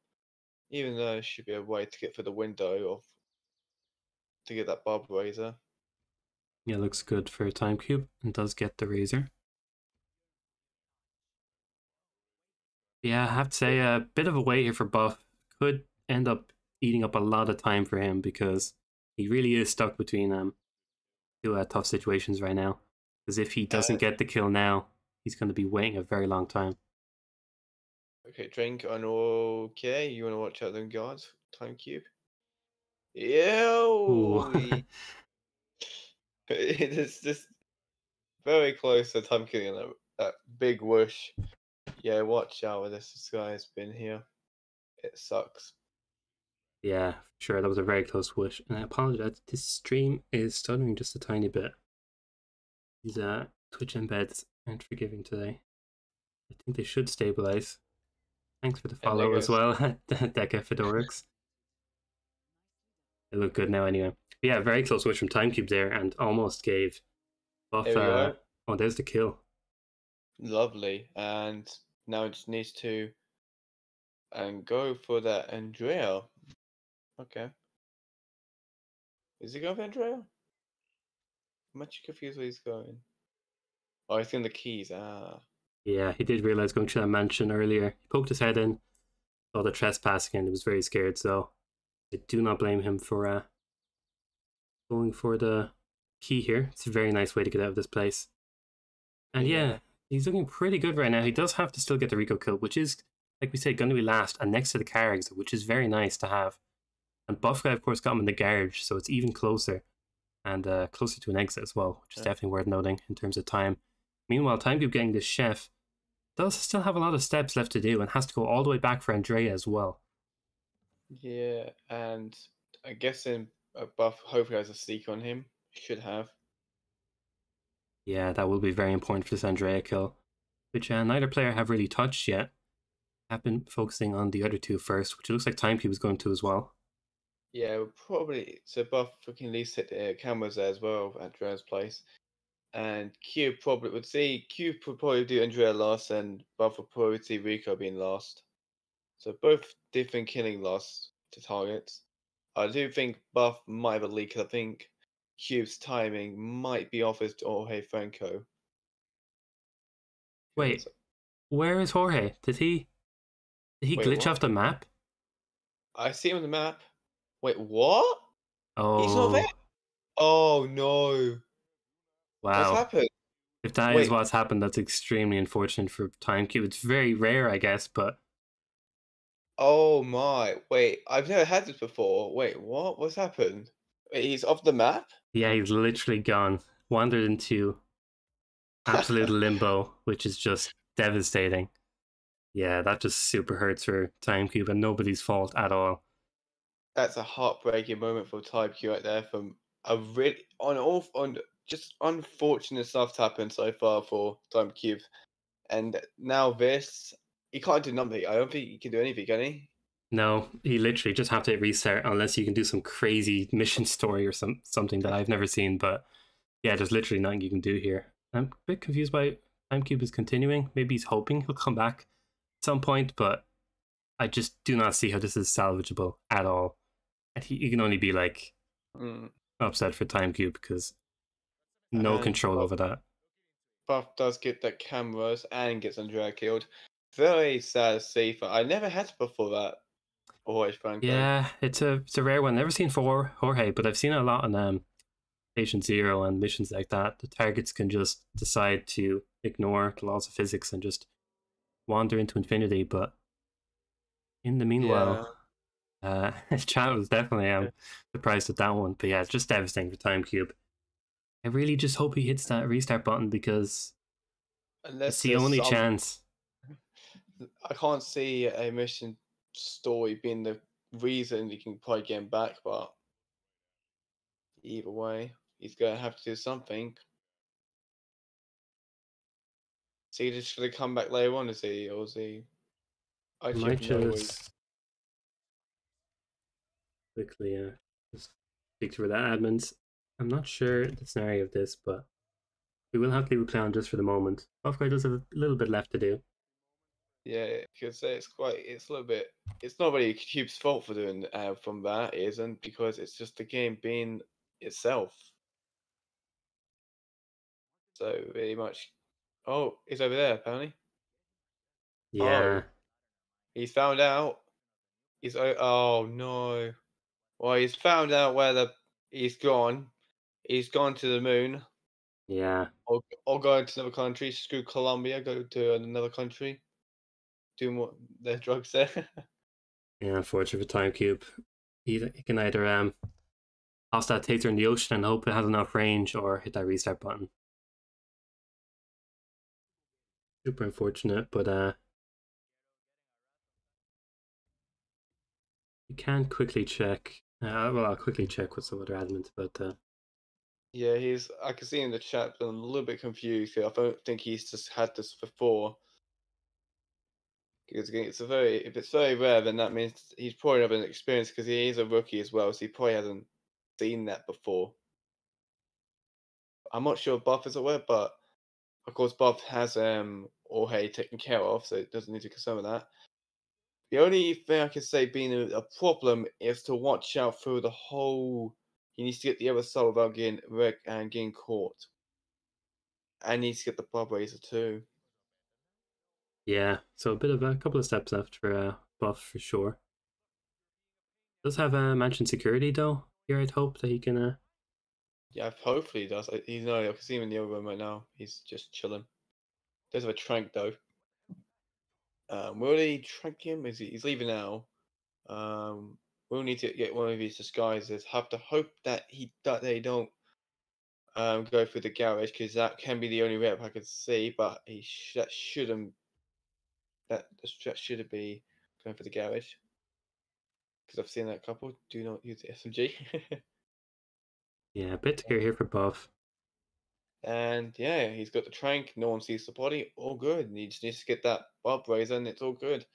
Even though there should be a way to get through the window of to get that barb razor. Yeah, looks good for a TimeCube and does get the razor. Yeah, I have to say a bit of a wait here for Buff. Could end up eating up a lot of time for him because he really is stuck between two tough situations right now. Because if he doesn't get the kill now, he's going to be waiting a very long time. Okay, drink and okay. You want to watch out them guards? TimeCube. Ew. It is just very close to time killing that big whoosh. Yeah, watch out with this. This guy's been here. It sucks. Yeah, sure, that was a very close wish. And I apologize, this stream is stuttering just a tiny bit. These Twitch embeds aren't forgiving today. I think they should stabilize. Thanks for the follow as well, Deca Fedorix. They look good now anyway. But yeah, very close wish from TimeCube there and almost gave Buff. There we go. Oh, there's the kill. Lovely. And now it just needs to go for that Andrea. Okay. Is he going for Andrea? I'm much confused where he's going. Oh, he's in the keys. Ah. Yeah, he did realize going to that mansion earlier. He poked his head in, saw the trespassing, and he was very scared. So I do not blame him for going for the key here. It's a very nice way to get out of this place. And yeah, he's looking pretty good right now. He does have to still get the Rico kill, which is, like we said, going to be last and next to the car exit, which is very nice to have. And BuffGuy, of course, got him in the garage, so it's even closer and closer to an exit as well, which is definitely worth noting in terms of time. Meanwhile, TimeCube getting this chef does still have a lot of steps left to do and has to go all the way back for Andrea as well. Yeah, and I'm guessing Buff hopefully has a sneak on him. Should have. Yeah, that will be very important for this Andrea kill, which neither player have really touched yet. Have been focusing on the other two first, which it looks like TimeCube is going to as well. Yeah, we'll probably. So Buff can at least hit the cameras there as well at Andrea's place. And Cube probably would see. Cube would probably do Andrea last, and Buff would probably see Rico being last. So both different killing loss to targets. I do think Buff might have a lead because I think Cube's timing might be off his Jorge Franco. Wait, where is Jorge? Did he glitch off the map? I see him on the map. Wait, what? Oh, he's not there. Oh no! Wow. What's happened? If that is what's happened, that's extremely unfortunate for TimeCube. It's very rare, I guess, but. Oh my! Wait, I've never had this before. Wait, what? What's happened? Wait, he's off the map? Yeah, he's literally gone. Wandered into absolute limbo, which is just devastating. Yeah, that just super hurts for TimeCube and nobody's fault at all. That's a heartbreaking moment for TimeCube right there. From a really on just unfortunate stuff's happened so far for TimeCube, and now this he can't do nothing. I don't think he can do anything, can he? No, he literally just have to restart unless you can do some crazy mission story or something that I've never seen. But yeah, there's literally nothing you can do here. I'm a bit confused why TimeCube is continuing. Maybe he's hoping he'll come back at some point, but I just do not see how this is salvageable at all. And he can only be like upset for TimeCube because no control over that. Buff does get the cameras and gets Andrea killed. Very sad to see. I never had before that. Always Franco. Yeah, it's a rare one. Never seen for Jorge, but I've seen it a lot on Patient Zero and missions like that. The targets can just decide to ignore the laws of physics and just wander into infinity. But in the meanwhile, chat was definitely surprised at that one. But yeah, it's just devastating for TimeCube. I really just hope he hits that restart button because it's the only chance. I can't see a mission story being the reason you can probably get him back, but either way, he's gonna have to do something. Is he just gonna come back later on? Is he, or is he? I actually Might have no way. just quickly just dig through that admins. I'm not sure the scenario of this, but we will have to leave it play on just for the moment. BuffGuy does have a little bit left to do. Yeah, because it's a little bit. It's not really Cube's fault for doing from that. It isn't, because it's just the game being itself. So very much. Oh, he's over there apparently. Oh, Yeah, he's found out. Oh no. Well, he's found out where he's gone. He's gone to the moon, yeah, or going to another country. Screw Colombia. Go to another country. Do more their drugs there. yeah. Unfortunate for TimeCube. He can either toss that taser in the ocean and hope it has enough range, or hit that restart button. Super unfortunate, but we can quickly check. Well, I'll quickly check with some other admins about. Yeah, I can see in the chat, but I'm a little bit confused here. I don't think he's just had this before. Because again, if it's very rare, then that means he's probably not been experienced, because he is a rookie as well, so he probably hasn't seen that before. I'm not sure if Buff is aware, but of course Buff has Jorge taken care of, so it doesn't need to concern with that. The only thing I can say being a problem is to watch out through the whole. He needs to get the other side without getting wrecked and getting caught. And needs to get the blood razor too. Yeah, so a bit of a couple of steps left for Buff for sure. Does have a mansion security though. Here, I'd hope that he can. Yeah, hopefully he does. He's no, I can see him in the other room right now. He's just chilling. Does have a trank though. Will he trank him? He's leaving now. We'll need to get one of his disguises. Have to hope that they don't go through the garage, because that can be the only rep I could see. But that shouldn't. That should be going for the garage, because I've seen that couple do not use the SMG. Yeah, a bit to go here for Buff. And yeah, he's got the trank. No one sees the body. All good. He just needs to get that bob razor, and it's all good.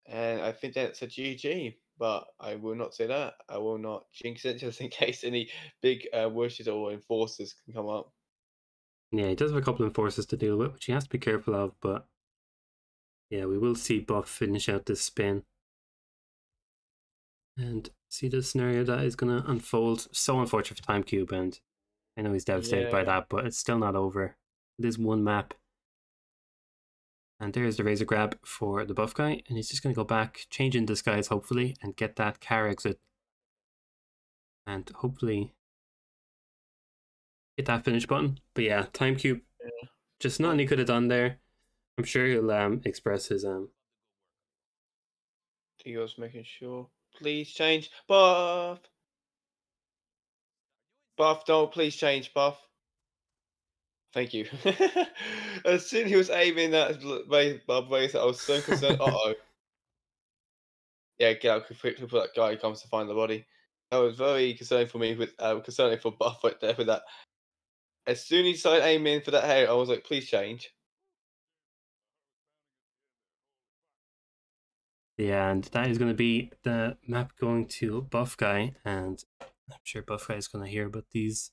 And I think that's a GG. But I will not say that. I will not jinx it, just in case any big wishes or enforcers can come up. Yeah, he does have a couple of enforcers to deal with, which he has to be careful of, but yeah, we will see Buff finish out this spin. And see the scenario that is going to unfold. So unfortunate for TimeCube, and I know he's devastated by Yeah. that, but it's still not over. It is one map. And there's the razor grab for the buff guy, and he's just going to go back, change in disguise hopefully, and get that car exit. And hopefully hit that finish button. But yeah, TimeCube, Yeah. just nothing he could have done there. I'm sure he'll express his He was making sure. Please change. Buff! Buff, don't please change, Buff. Thank you. As soon as he was aiming that Bob race, I was so concerned. Uh-oh. Yeah, get out quickly before that guy comes to find the body. That was very concerning for me, with concerning for Buff right there with that. As soon as he started aiming for that hair, I was like, please change. Yeah, and that is going to be the map going to Buff Guy, and I'm sure Buff Guy is going to hear about these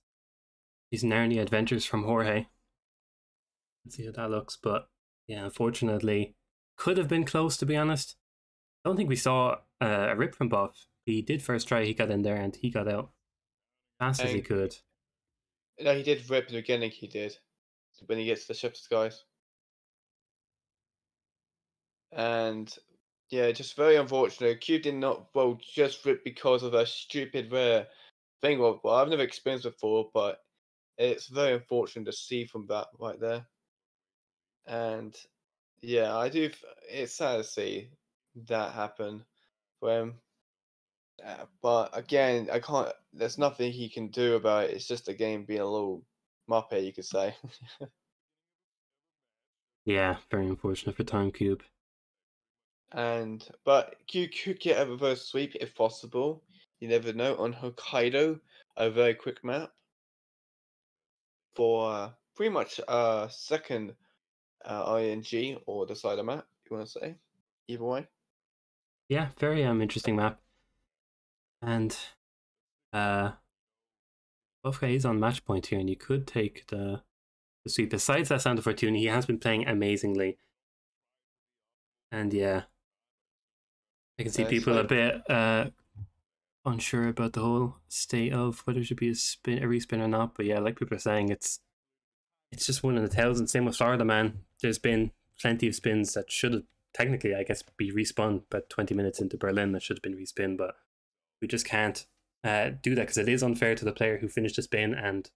Narnia adventures from Jorge. Let's see how that looks, but yeah, unfortunately, could have been close, to be honest. I don't think we saw a rip from Buff. He did first try, he got in there, and he got out fast as he And could. no, he did rip in the beginning, he did. When he gets to the ship's guys. And yeah, just very unfortunate. Q did not just rip because of a stupid rare thing. Well, I've never experienced before, but it's very unfortunate to see from that right there. And yeah, I do. It's sad to see that happen for him. But again, I can't. There's nothing he can do about it. It's just the game being a little muppet, you could say. Yeah, very unfortunate for TimeCube. But Q could get a reverse sweep if possible. You never know on Hokkaido. a very quick map for pretty much second ING or the side of map, you want to say? Either way. Yeah, very interesting map. And Buffguy is on match point here, and you could take the sweep. Besides that Santa Fortuna, he has been playing amazingly. And yeah, I can see people a bit unsure about the whole state of whether it should be a respin or not. But yeah, like people are saying, it's just 1 in 1,000. Same with Florida, man. There's been plenty of spins that should have technically, I guess, be respun, but 20 minutes into Berlin that should have been respin, but we just can't do that because it is unfair to the player who finished the spin. And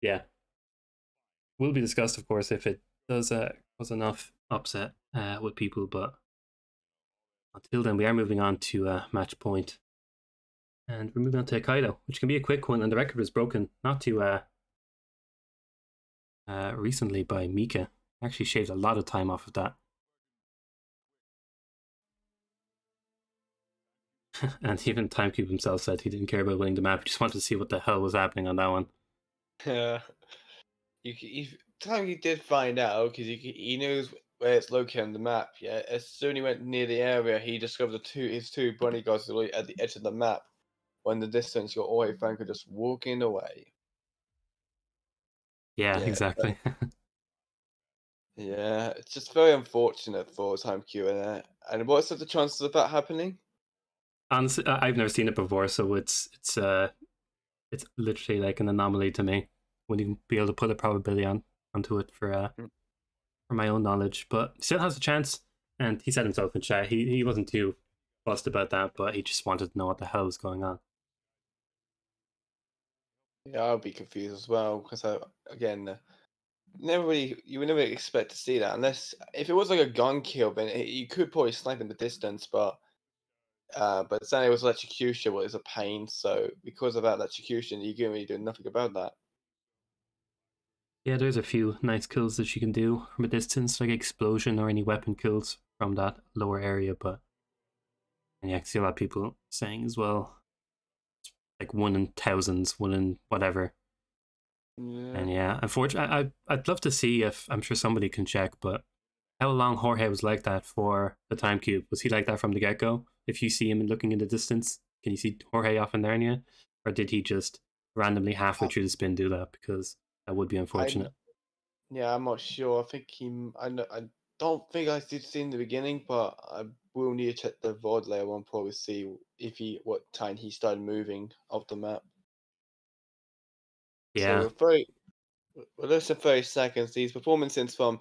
yeah, will be discussed, of course, if it does cause enough upset with people. But until then, we are moving on to match point. And we're moving on to Kaido, which can be a quick one. And the record was broken not too recently by Mika. Actually shaved a lot of time off of that. And even TimeCube himself said he didn't care about winning the map. He just wanted to see what the hell was happening on that one. Yeah. TimeCube did find out because he knows where it's located on the map. Yeah, as soon as he went near the area, he discovered his two bodyguards at the edge of the map. When the distance, your Oi Franco just walking away. Yeah, exactly. Yeah, it's just very unfortunate for TimeCube. And what's the chances of that happening? Honestly, I've never seen it before, so it's literally like an anomaly to me. Wouldn't even be able to put a probability onto it for my own knowledge, but still has a chance. And he said himself in chat he wasn't too fussed about that, but he just wanted to know what the hell was going on. Yeah, I'll be confused as well because again, you would never expect to see that unless if it was like a gun kill, then you could probably snipe in the distance, but saying it was electrocution was a pain. So because of that electrocution, you can really do nothing about that. Yeah, there's a few nice kills that you can do from a distance, like explosion or any weapon kills from that lower area. But and yeah, I can see a lot of people saying as well, like 1 in thousands, 1 in whatever. Yeah. And yeah, unfortunately, I'd love to see if I'm sure somebody can check, but how long Jorge was like that for the TimeCube? Was he like that from the get go? If you see him looking in the distance, can you see Jorge off in there, yeah? Or did he just randomly halfway through the spin do that? Because that would be unfortunate. I'm not sure. I think I don't think I did see in the beginning, but I will need to check the VOD later on, probably see what time he started moving off the map. Yeah. So less than 30 seconds. These performances from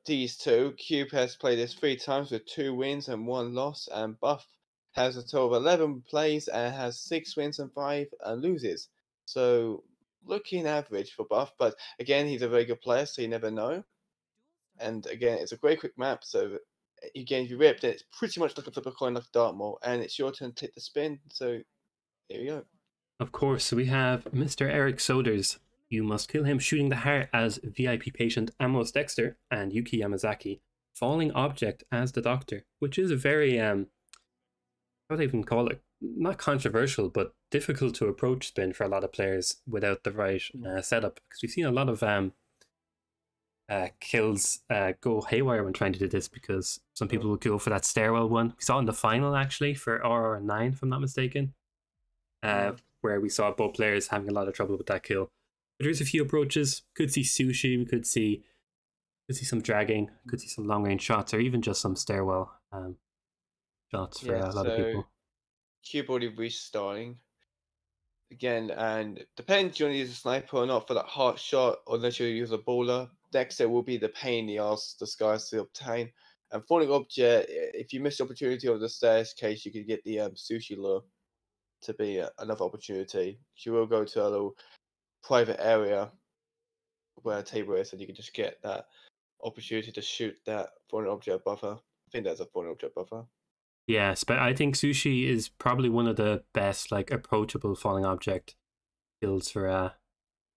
these two. Cube has played this 3 times with 2 wins and 1 loss, and Buff has a total of 11 plays and has 6 wins and 5 loses. So looking average for Buff, but again, he's a very good player, so you never know. And again, it's a great quick map, so again, if you ripped it, it's pretty much like a flip a coin like Dartmoor, and it's your turn to take the spin, so here we go. Of course, we have Mr. Eric Soders. You must kill him shooting the heart as VIP patient Amos Dexter and Yuki Yamazaki. Falling object as the doctor, which is a very, how would I even call it? Not controversial, but difficult to approach spin for a lot of players without the right setup. Because we've seen a lot of kills go haywire when trying to do this, because some people would go for that stairwell one. We saw in the final actually for RR9, if I'm not mistaken, where we saw both players having a lot of trouble with that kill. But there's a few approaches. Could see sushi, we could see some dragging, could see some long range shots, or even just some stairwell shots for a lot of people. Cube already restarting again, and depends you want to use a sniper or not for that heart shot, or unless you use a baller. Dexter will be the pain in the ass disguise to obtain. And falling object, if you miss the opportunity of the stairs case, you could get the sushi lure to be another opportunity. You will go to a little private area where a table is, and you can just get that opportunity to shoot that falling object buffer. I think that's a falling object buffer. Yes, but I think sushi is probably one of the best like approachable falling object kills for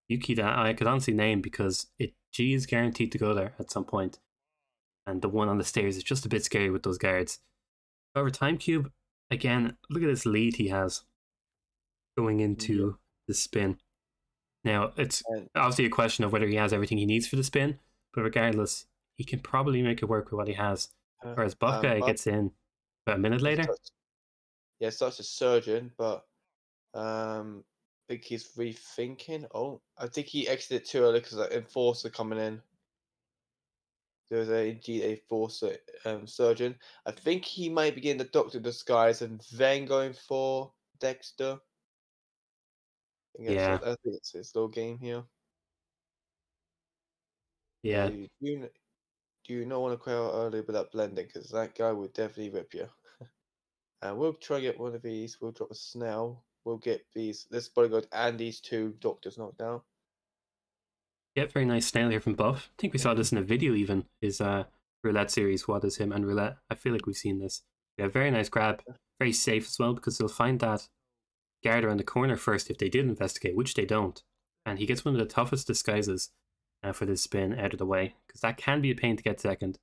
Yuki that I could honestly name, because G is guaranteed to go there at some point. And the one on the stairs is just a bit scary with those guards. However, TimeCube, again, look at this lead he has going into the spin. Now, it's And obviously a question of whether he has everything he needs for the spin, but regardless, he can probably make it work with what he has. Whereas Buff Guy Buff, gets in about a minute he later. starts, yeah, starts a surgeon, but I think he's rethinking. Oh, I think he exited too early because the enforcer coming in. There's indeed a enforcer surgeon. I think he might begin the Doctor disguise and then going for Dexter. Yeah, I think it's his little game here. yeah. Do you not want to clear out early without blending? Because that guy will definitely rip you. And we'll try to get one of these. We'll drop a snail. We'll get this bodyguard and these two doctors knocked down. Yeah, very nice snail here from Buff. I think we saw this in a video even. His roulette series, what is him and roulette. I feel like we've seen this. Yeah, very nice grab. Very safe as well because they'll find that guard around the corner first if they did investigate, which they don't. And he gets one of the toughest disguises for this spin out of the way because that can be a pain to get second,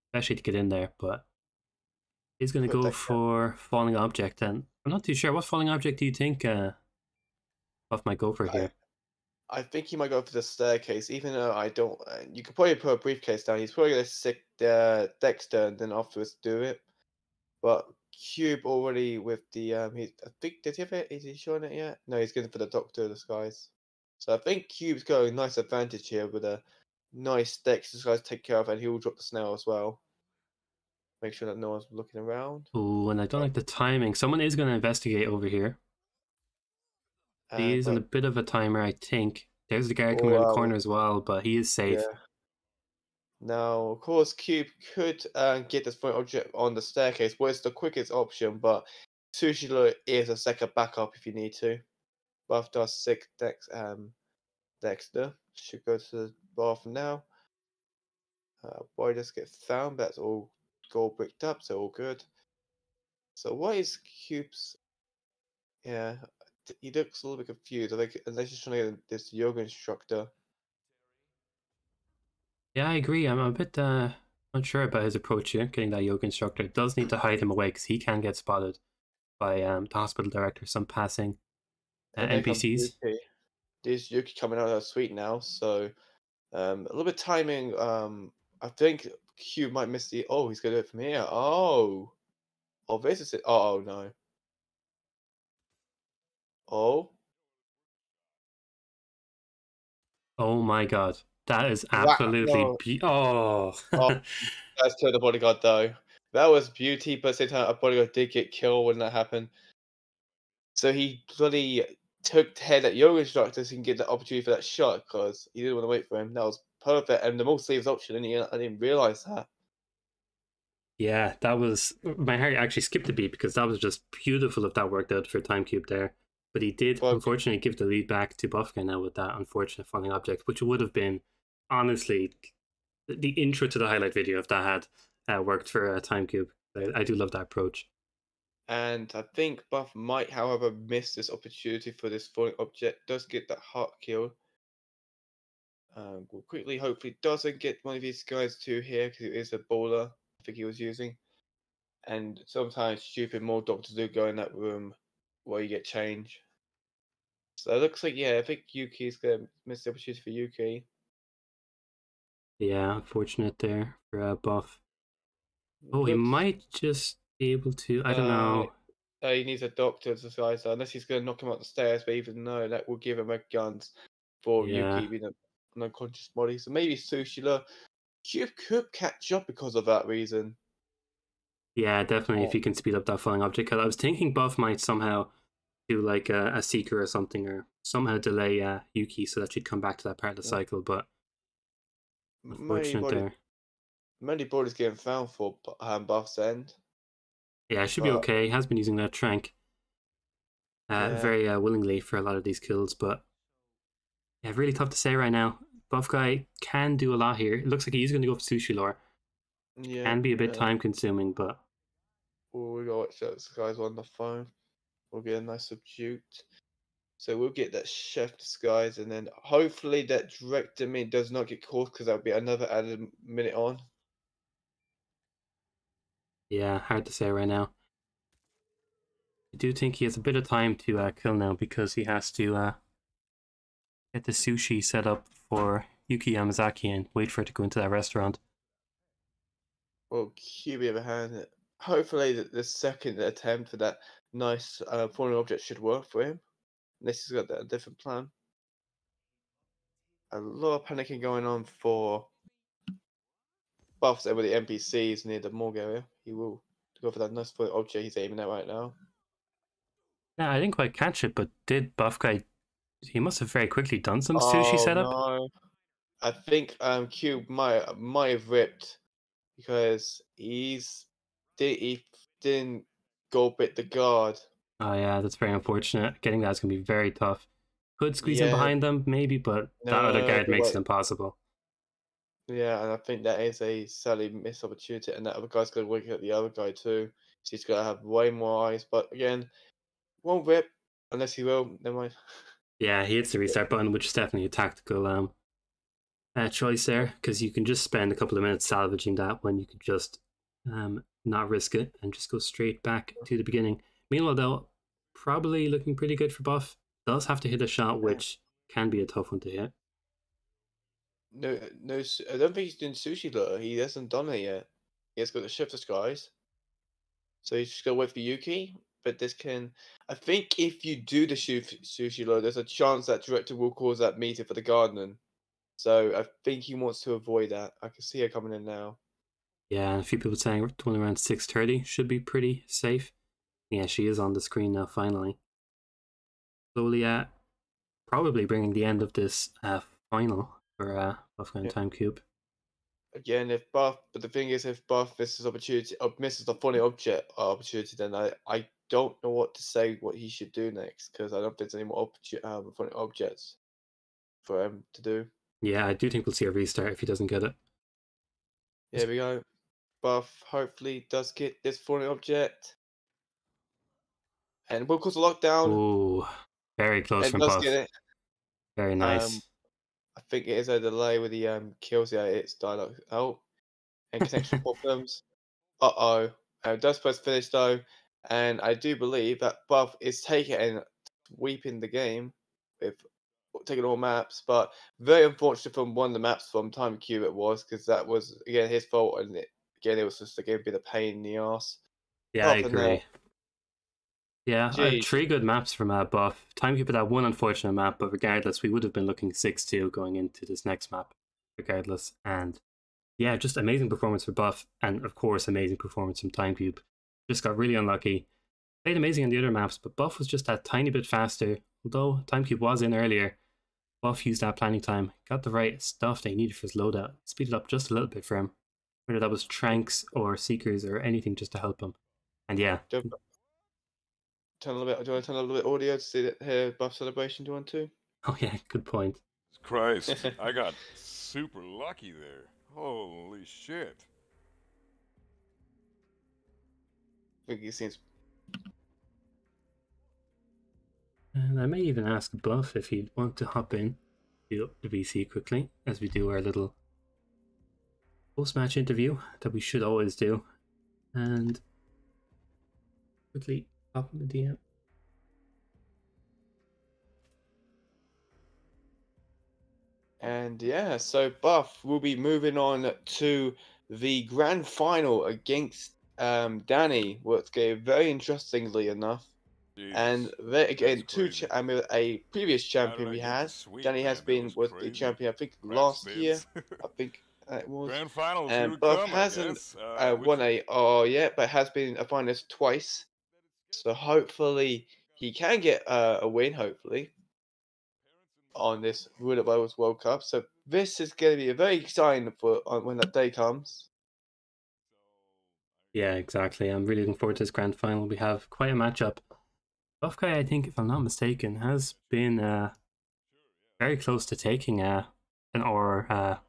especially to get in there. But he's going to go for falling object, and I'm not too sure what falling object do you think Buff might go for here. I think he might go for the staircase, even though I don't. You could probably put a briefcase down. He's probably gonna stick Dexter and then afterwards do it. But Cube already with the I think did he have it? Is he showing it yet? No, he's going for the Doctor disguise. So I think Cube's got a nice advantage here with a nice Dexter disguise to take care of, and he will drop the snail as well. Make sure that no one's looking around. Oh, and I don't like the timing. Someone is going to investigate over here. He is in a bit of a timer, I think. There's the guard coming around the corner as well, but he is safe. Yeah. Now, of course, Cube could get this point object on the staircase, where it's the quickest option, but Sushiro is a second backup if you need to. Buff does 6 Dexter. Should go to the bathroom now. Boy just gets found, that's all gold bricked up, so all good. So what is Cube's... Yeah, he looks a little bit confused. I think unless he's trying to get this yoga instructor. Yeah, I agree. I'm a bit unsure about his approach here, getting that yoga instructor. It does need to hide him away because he can get spotted by the hospital director, some passing NPCs. There's Yuki coming out of the suite now, so a little bit timing. I think Cube might miss the. Oh, he's gonna do it from here. Oh, this is it. Oh no. Oh, Oh my god. That is absolutely oh, that's killed the bodyguard though. That was beauty, but at the same time, a bodyguard did get killed when that happened. So he bloody took head at yoga instructor so he can get the opportunity for that shot because he didn't want to wait for him. That was perfect and the most saves option, and I didn't realize that. Yeah, that was... My heart actually skipped a beat because that was just beautiful if that worked out for TimeCube there. But he did, unfortunately, give the lead back to BuffGuy now with that unfortunate falling object, which would have been, honestly, the intro to the highlight video if that had worked for TimeCube. I do love that approach. And I think Buff might, however, miss this opportunity for this falling object. Does get that heart kill. Will quickly, hopefully, doesn't get one of these guys to here because it is a bowler I think he was using. And sometimes stupid more doctors do go in that room where you get change. So it looks like, yeah, I think Yuki's going to miss the opportunity for Yuki. Yeah, unfortunate there for Buff. Oh, he might just be able to... I don't know. He needs a doctor to disguise that, unless he's going to knock him out the stairs, but even though that will give him a guns for Yuki being an unconscious body. So maybe Sushila Cube could catch up because of that reason. Yeah, definitely, if you can speed up that falling object. Because I was thinking Buff might somehow do like a seeker or something, or somehow delay Yuki so that she'd come back to that part of the cycle, but unfortunate there. Many bodies getting found for Buff's end. Yeah, it should be okay. He has been using that trank very willingly for a lot of these kills, but yeah, really tough to say right now. BuffGuy can do a lot here. It looks like he's going to go for Sushi Lore. Yeah, can be a bit time consuming, but... Oh, we got to watch those guys on the phone. We'll get a nice subdued. So we'll get that chef disguise, and then hopefully that director me does not get caught because that'll be another added minute on. Yeah, hard to say right now. I do think he has a bit of time to kill now because he has to get the sushi set up for Yuki Yamazaki and wait for it to go into that restaurant. Well, QB ever had it. Hopefully, the second attempt for that nice falling object should work for him. Unless he's got a different plan. A lot of panicking going on for Buffs there with the NPCs near the morgue area. He will go for that nice falling object he's aiming at right now. Yeah, I didn't quite catch it, but did BuffGuy? He must have very quickly done some sushi Oh setup. no! I think Cube might have ripped because he didn't go bit the guard. Oh yeah, that's very unfortunate. Getting that's gonna be very tough. Could squeeze in Yeah, behind them, maybe, but that other no, guard but makes it like, impossible. yeah, and I think that is a sadly missed opportunity, and that other guy's gonna work at the other guy too. So he's gonna have way more eyes, but again, won't rip unless he will. Never mind. Yeah, he hits the restart button, which is definitely a tactical choice there, because you can just spend a couple of minutes salvaging that when you could just not risk it and just go straight back to the beginning. Meanwhile, though, probably looking pretty good for Buff. Does have to hit a shot, which can be a tough one to hit. No, no, I don't think he's doing sushi though. He hasn't done it yet. He has got the shift disguise, so he's just gonna wait for Yuki. But this can, I think, if you do the sushi load, there's a chance that director will cause that meeting for the gardening. So I think he wants to avoid that. I can see her coming in now. Yeah, and a few people saying the one around 6:30 should be pretty safe. Yeah, she is on the screen now, finally. Slowly, probably bringing the end of this final for BuffGuy and TimeCube. Again, if Buff, but the thing is, if Buff misses opportunity, misses the funny object opportunity, then I don't know what to say what he should do next because I don't think there's any more funny objects for him to do. Yeah, I do think we'll see a restart if he doesn't get it. Here we go. Buff hopefully does get this funny object, and will cause a lockdown. Oh, very close And from does get Buff. it. Very nice. I think it is a delay with the kills. Yeah, it's dialogue out and connection problems. Uh-oh. Does first finish though, and I do believe that Buff is taking and sweeping the game with taking all maps, but very unfortunate from one of the maps from TimeCube it was, because that was again his fault, and again it was just again a bit of pain in the ass. Yeah, I Apart from that, agree. Yeah, geez, 3 good maps from Buff. TimeCube had that one unfortunate map, but regardless, we would have been looking 6-2 going into this next map, regardless. And yeah, just amazing performance for Buff, and of course, amazing performance from TimeCube. Just got really unlucky. Played amazing on the other maps, but Buff was just that tiny bit faster. Although TimeCube was in earlier, Buff used that planning time, got the right stuff they needed for his loadout, speeded up just a little bit for him. Whether that was Tranks or Seekers or anything just to help him. And yeah. do you want to turn a little bit audio to see that here Buff celebration? Do you want to? Oh yeah, good point. Christ, I got super lucky there. Holy shit. I think he seems. And I may even ask Buff if he'd want to hop in to the VC quickly, as we do our little post-match interview that we should always do. And quickly hop in the DM. And yeah, so Buff will be moving on to the grand final against Danny, what's going very interestingly enough. Jesus, And there again, that's crazy. a previous How did champion I we get had. the sweep, Danny man? has That been was was the crazy. champion, I think Crap last year. spins. I think it was. Grand finals, And here we Buff come, I hasn't guess. won yet, but has been a finalist twice. So hopefully he can get a win. Hopefully on this Rule of Wales World Cup. So this is going to be a very exciting for when that day comes. Yeah, exactly. I'm really looking forward to this grand final. We have quite a matchup. BuffGuy, I think, if I'm not mistaken, has been very close to taking an RR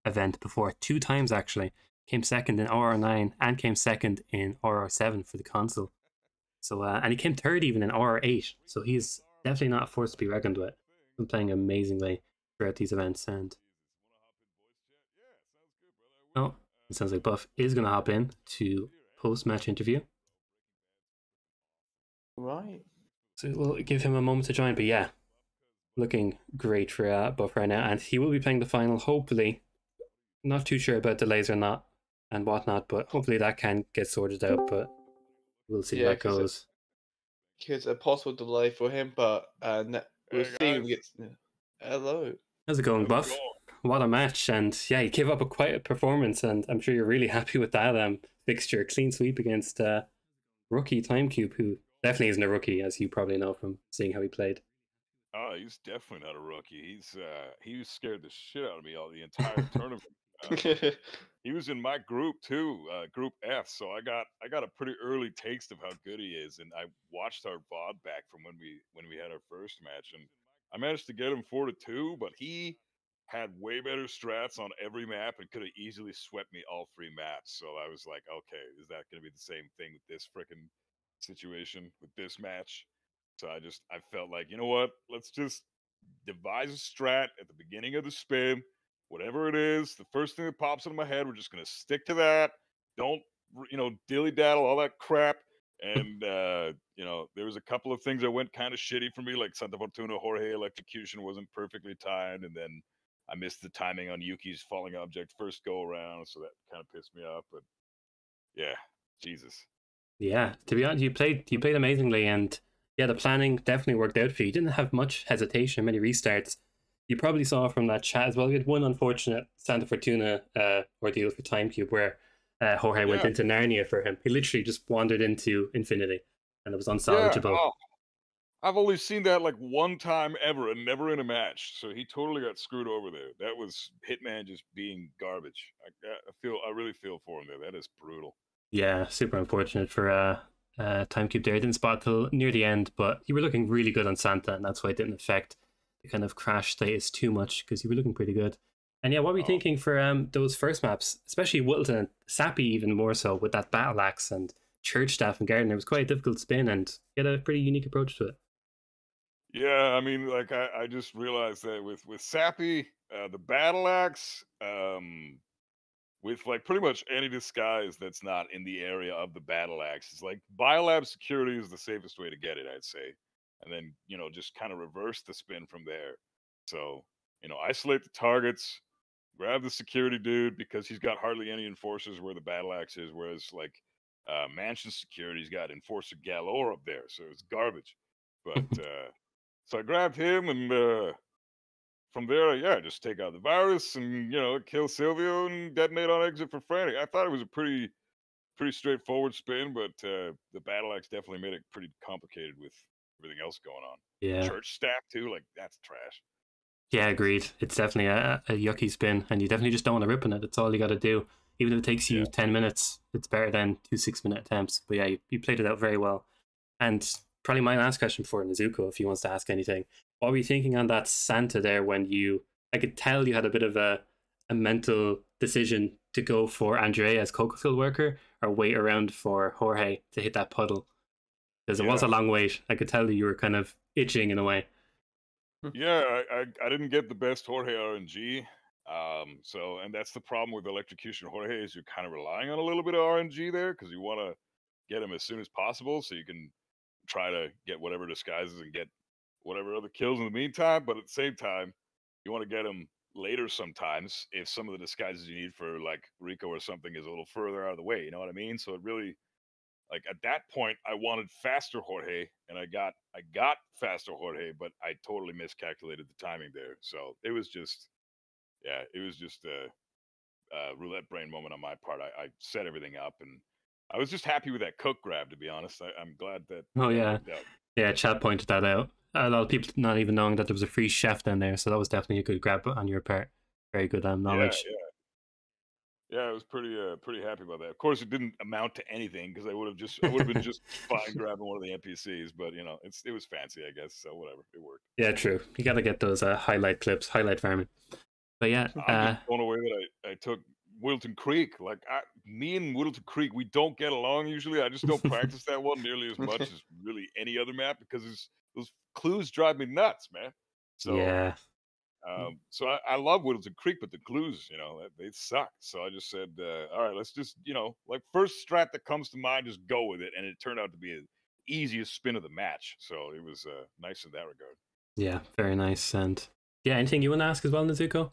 event before 2 times actually. Came second in RR9 and came second in RR7 for the console. So and he came third even in RR8. So he's definitely not a force to be reckoned with. Been playing amazingly throughout these events, and oh, it sounds like Buff is going to hop in to post-match interview. Right. So we'll give him a moment to join, but yeah, looking great for Buff right now, and he will be playing the final. Hopefully, not too sure about delays or not and whatnot, but hopefully that can get sorted out. But we'll see how Yeah, that goes. because a possible delay for him, but we'll Hey see when guys, we get. Hello. How's it going, how's it Buff? going? What a match! And yeah, he gave up quite a performance, and I'm sure you're really happy with that fixture. Clean sweep against rookie TimeCube, who definitely isn't a rookie, as you probably know from seeing how he played. Oh, he's definitely not a rookie. He scared the shit out of me all the entire tournament. He was in my group too, Group F. So I got a pretty early taste of how good he is, and I watched our VOD back from when we had our first match, and I managed to get him 4-2. But he had way better strats on every map and could have easily swept me all 3 maps. So I was like, okay, is that going to be the same thing with this freaking situation with this match? So I felt like, you know what? Let's just devise a strat at the beginning of the spin, whatever it is, the first thing that pops into my head, we're just gonna stick to that. Don't dilly daddle all that crap. And there was a couple of things that went kind of shitty for me, like Santa Fortuna Jorge electrocution wasn't perfectly timed, and then I missed the timing on Yuki's falling object first go around, so that kind of pissed me off. But yeah, Jesus. Yeah, to be honest, you played amazingly, and yeah, the planning definitely worked out for you. You didn't have much hesitation, many restarts. You probably saw from that chat as well. We had one unfortunate Santa Fortuna ordeal for TimeCube where Jorge went Yeah, into Narnia for him. He literally just wandered into infinity, and it was yeah. unsalvageable. Oh, I've only seen that like one time ever and never in a match. So he totally got screwed over there. That was Hitman just being garbage. I really feel for him there. That is brutal. Yeah, super unfortunate for TimeCube there. I didn't spot till near the end, but you were looking really good on Santa, and that's why it didn't affect the kind of crash status too much because you were looking pretty good. And yeah, what were you Oh, thinking for those first maps, especially Whittleton and Sappy even more so with that battle axe and church staff and Gardner? It was quite a difficult spin, and you had a pretty unique approach to it. yeah. I mean, like I just realized that with Sappy, the battle axe, with like pretty much any disguise that's not in the area of the battle axe, is like biolab security is the safest way to get it, I'd say. And then just kind of reverse the spin from there. So isolate the targets, grab the security dude because he's got hardly any enforcers where the battle axe is, whereas like mansion security's got enforcer galore up there, so it's garbage. But so I grabbed him, and from there, yeah, just take out the virus and kill Silvio and detonate on exit for Frantic. I thought it was a pretty straightforward spin, but the battle axe definitely made it pretty complicated with everything else going on. Yeah. Church staff too, like that's trash. Yeah, agreed. It's definitely a yucky spin, and you definitely just don't want to rip on it. That's all you got to do. Even if it takes you Yeah. 10 minutes, it's better than 2 6-minute attempts. But yeah, you played it out very well. And probably my last question for Nezuko, if he wants to ask anything. What were you thinking on that Santa there when I could tell you had a bit of a mental decision to go for Andrea as Cocoa Field worker or wait around for Jorge to hit that puddle? Because it was Yeah. a long wait. I could tell you were kind of itching in a way. Yeah, I didn't get the best Jorge RNG. And that's the problem with electrocution Jorge is you're kind of relying on a little bit of RNG there because you want to get him as soon as possible so you can try to get whatever disguises and get whatever other kills in the meantime. But at the same time, you want to get him later sometimes if some of the disguises you need for like Rico or something is a little further out of the way. You know what I mean? So it really like at that point I wanted faster Jorge and I got faster Jorge, but I totally miscalculated the timing there. So it was just a roulette brain moment on my part. I set everything up and I was just happy with that cook grab, to be honest. I'm glad that Oh, that yeah. worked out. Yeah, Chad pointed that out. A lot of people not even knowing that there was a free chef down there, so that was definitely a good grab on your part. Very good Yeah, knowledge. yeah, I was pretty happy about that. Of course, it didn't amount to anything because I would have been just fine grabbing one of the NPCs, but it was fancy, I guess. So whatever, it worked. Yeah, true. You got to get those highlight clips, highlight farming. But yeah, I'm just blown away that I took Wilton Creek. Like me and Wilton Creek, we don't get along usually. I just don't practice that one nearly as much as really any other map because those clues drive me nuts, man. So yeah, so I love Whittleton Creek, but the clues, they suck. So I just said, all right, let's just, like first strat that comes to mind, just go with it. And it turned out to be the easiest spin of the match. So it was nice in that regard. Yeah, very nice. And yeah, anything you want to ask as well, Nezuko?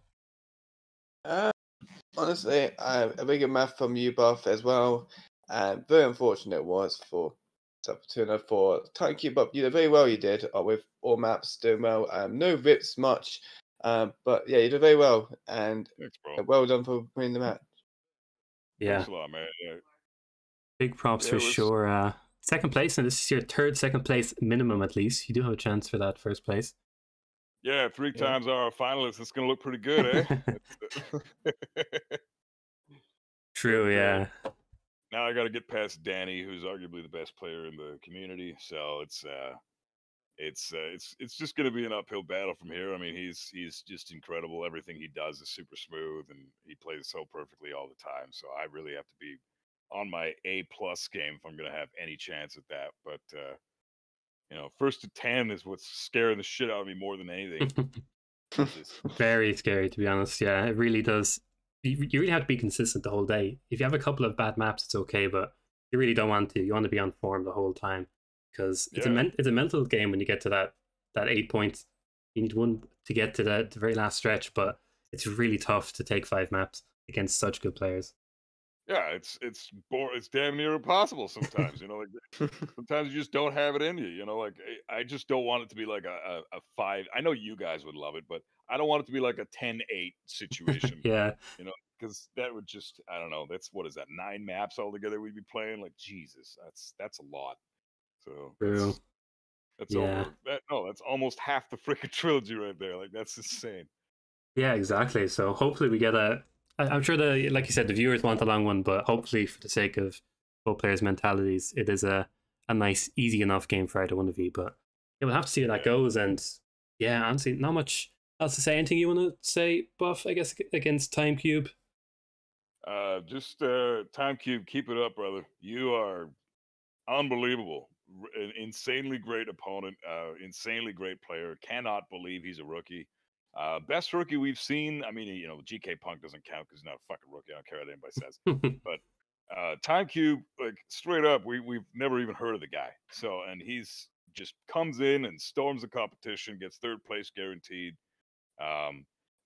Honestly, a bigger math from you, Buff, as well. Very unfortunate it was for Fortuna for TimeCube, but you did very well. You did with all maps doing well. No rips much, but yeah, you did very well, and Thanks, bro. well done for winning the match. Yeah, Thanks a lot, man. Yeah. big props Yeah, for it was- sure. Second place, and this is your third second place minimum at least. You do have a chance for that first place. Yeah, 3 times our finalists. It's gonna look pretty good, eh? True, But, yeah. Now I got to get past Danny, who's arguably the best player in the community. So it's just going to be an uphill battle from here. I mean, he's just incredible. Everything he does is super smooth, and he plays so perfectly all the time. So I really have to be on my A+ game if I'm going to have any chance at that. But first to 10 is what's scaring the shit out of me more than anything. Very scary, to be honest. Yeah, it really does. You really have to be consistent the whole day. If you have a couple of bad maps, it's okay, but you really don't want to. You want to be on form the whole time because it's a mental game when you get to that 8 points. You need one to get to the very last stretch, but it's really tough to take 5 maps against such good players. Yeah, it's damn near impossible sometimes. Like sometimes you just don't have it in you. Like I just don't want it to be like a 5. I know you guys would love it, but I don't want it to be like a 10-8 situation. Yeah, because that would just, I don't know. That's, what is that, 9 maps altogether we'd be playing? Like, Jesus, that's a lot. So true. that's Yeah. that's almost half the freaking trilogy right there. Like, that's insane. Yeah, exactly. So hopefully we get I'm sure like you said, the viewers want a long one, but hopefully for the sake of both players' mentalities, it is a nice, easy enough game for either one of you. But yeah, we'll have to see how that goes. And yeah, honestly, not much else to say. Anything you want to say, Buff, I guess, against TimeCube? Just TimeCube, keep it up, brother. You are unbelievable. An insanely great opponent, insanely great player. Cannot believe he's a rookie. Best rookie we've seen. I mean, GK Punk doesn't count because he's not a fucking rookie. I don't care what anybody says. But TimeCube, like, straight up, we've never even heard of the guy. So, and he's just comes in and storms the competition, gets 3rd place guaranteed.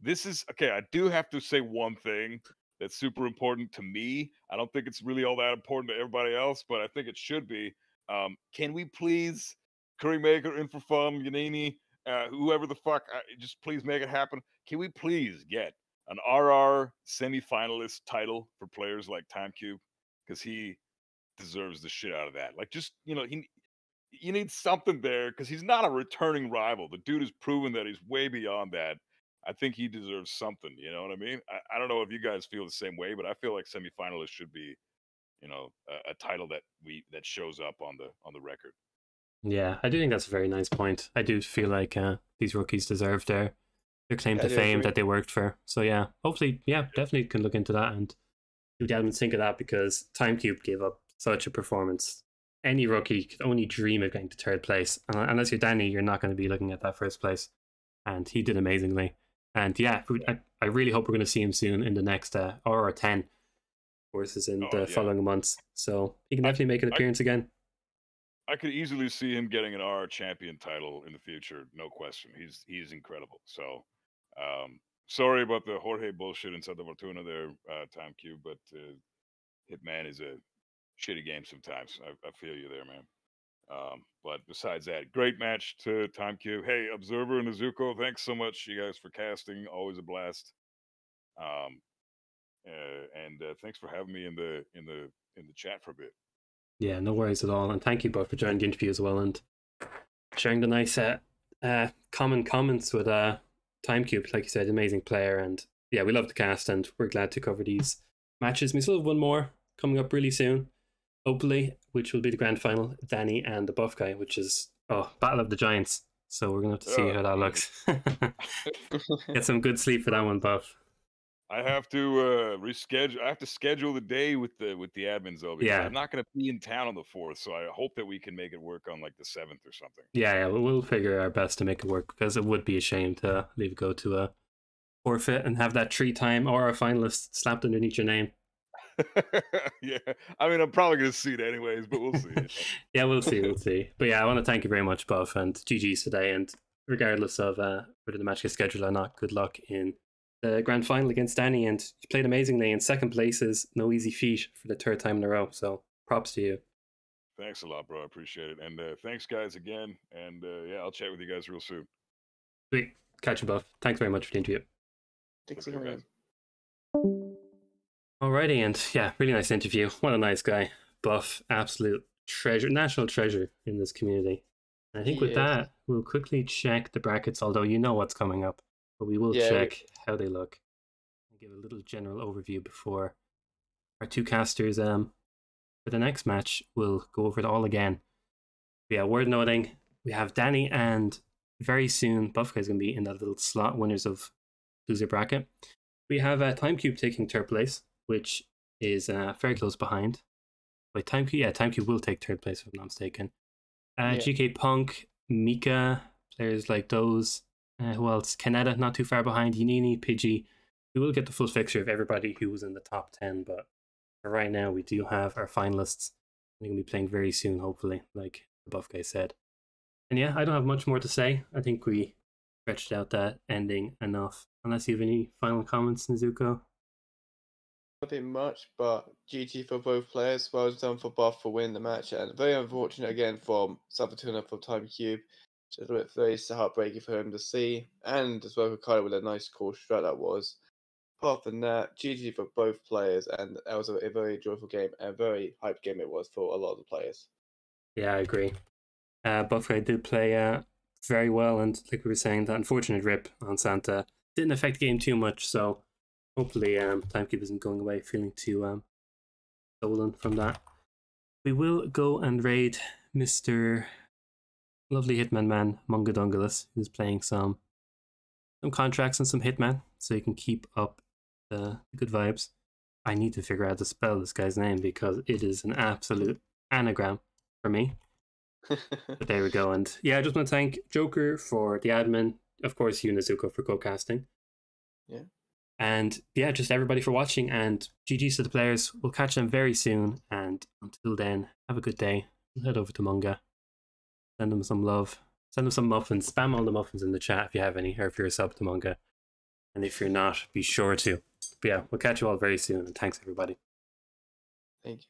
This is okay. I do have to say one thing that's super important to me. I don't think it's really all that important to everybody else, but I think it should be. Can we please, Currymaker, Infrafum, Yanini, whoever the fuck, just please make it happen? Can we please get an RR semifinalist title for players like TimeCube? Because he deserves the shit out of that. Like, just, you need something there because he's not a returning rival. The dude has proven that he's way beyond that. I think he deserves something. You know what I mean? I don't know if you guys feel the same way, but I feel like semifinalists should be, a title that shows up on the record. Yeah, I do think that's a very nice point. I do feel like these rookies deserve their claim to fame that they worked for. So yeah, hopefully, yeah, definitely can look into that and do the admin think of that because TimeCube gave up such a performance. Any rookie could only dream of getting to 3rd place. And unless you're Danny, you're not going to be looking at that 1st place. And he did amazingly. And yeah, I really hope we're going to see him soon in the next RR10 courses in the following months. So he can definitely make an appearance again. I could easily see him getting an RR champion title in the future, no question. He's incredible. So, sorry about the Jorge bullshit in Santa Fortuna there, TimeCube, but Hitman is a shitty game sometimes. I feel you there, man. But besides that, great match to TimeCube. Hey, Observer and Nezuko, thanks so much, you guys, for casting. Always a blast. And thanks for having me in the chat for a bit. Yeah, no worries at all. And thank you both for joining the interview as well and sharing the nice common comments with TimeCube. Like you said, amazing player. And yeah, we love the cast and we're glad to cover these matches. We still have one more coming up really soon, hopefully, which will be the grand final, Danny and TheBuffGuy, which is Battle of the Giants. So we're gonna have to see how that looks. Get some good sleep for that one, Buff. I have to reschedule. I have to schedule the day with the admins though, because I'm not going to be in town on the 4th. So I hope that we can make it work on like the 7th or something. Yeah, we'll figure our best to make it work because it would be a shame to leave it go to a forfeit and have that 3-time or finalist slapped underneath your name. Yeah, I mean, I'm probably going to see it anyways, but we'll see. Yeah, we'll see. But yeah, I want to thank you very much, Buff, and GG's today. And regardless of whether the match gets scheduled or not, good luck in the grand final against Danny. And you played amazingly. And second place is no easy feat for the third time in a row. So props to you. Thanks a lot, bro. I appreciate it. And thanks, guys, again. And yeah, I'll chat with you guys real soon. Sweet. Catch you, Buff. Thanks very much for the interview. Thanks Okay, for guys. Alrighty, and yeah, really nice interview. What a nice guy. Buff, absolute treasure, national treasure in this community. And I think with that, we'll quickly check the brackets, although you know what's coming up. But we will check how they look. I'll give a little general overview before our two casters for the next match. We'll go over it all again. But yeah, word noting, we have Danny, and very soon BuffGuy is going to be in that little slot, winners of loser bracket. We have TimeCube taking third place, which is very close behind. Wait, TimeCube will take third place if I'm not mistaken. GK Punk, Mika, players like those. Who else? Kaneda, not too far behind. Yanini, Pidgey. We will get the full fixture of everybody who was in the top 10, but for right now, we do have our finalists. They're going to be playing very soon, hopefully, like the BuffGuy said. And yeah, I don't have much more to say. I think we stretched out that ending enough. Unless you have any final comments, Nezuko? Nothing much, but GG for both players. Well done for Buff for winning the match, and very unfortunate again from Sabatuna for TimeCube. Just a bit very heartbreaking for him to see, and as well for Kyler with a nice cool strat that was. Apart from that, GG for both players, and that was a very joyful game and a very hyped game it was for a lot of the players. Yeah, I agree. BuffGuy did play very well, and like we were saying, that unfortunate rip on Santa didn't affect the game too much, so hopefully TimeCube isn't going away feeling too stolen from that. We will go and raid Mr. Lovely Hitman Man, Mungadungalus, who's playing some contracts and some Hitman, so you can keep up the good vibes. I need to figure out how to spell this guy's name because it is an absolute anagram for me. But there we go. And yeah, I just want to thank Joker for the admin, of course you, Nezuko, for co-casting. Yeah. And yeah, just everybody for watching, and GG's to the players. We'll catch them very soon, and until then, have a good day. Head over to Munga. Send them some love. Send them some muffins. Spam all the muffins in the chat if you have any, or if you're a sub to Munga. And if you're not, be sure to. But yeah, we'll catch you all very soon, and thanks everybody. Thank you.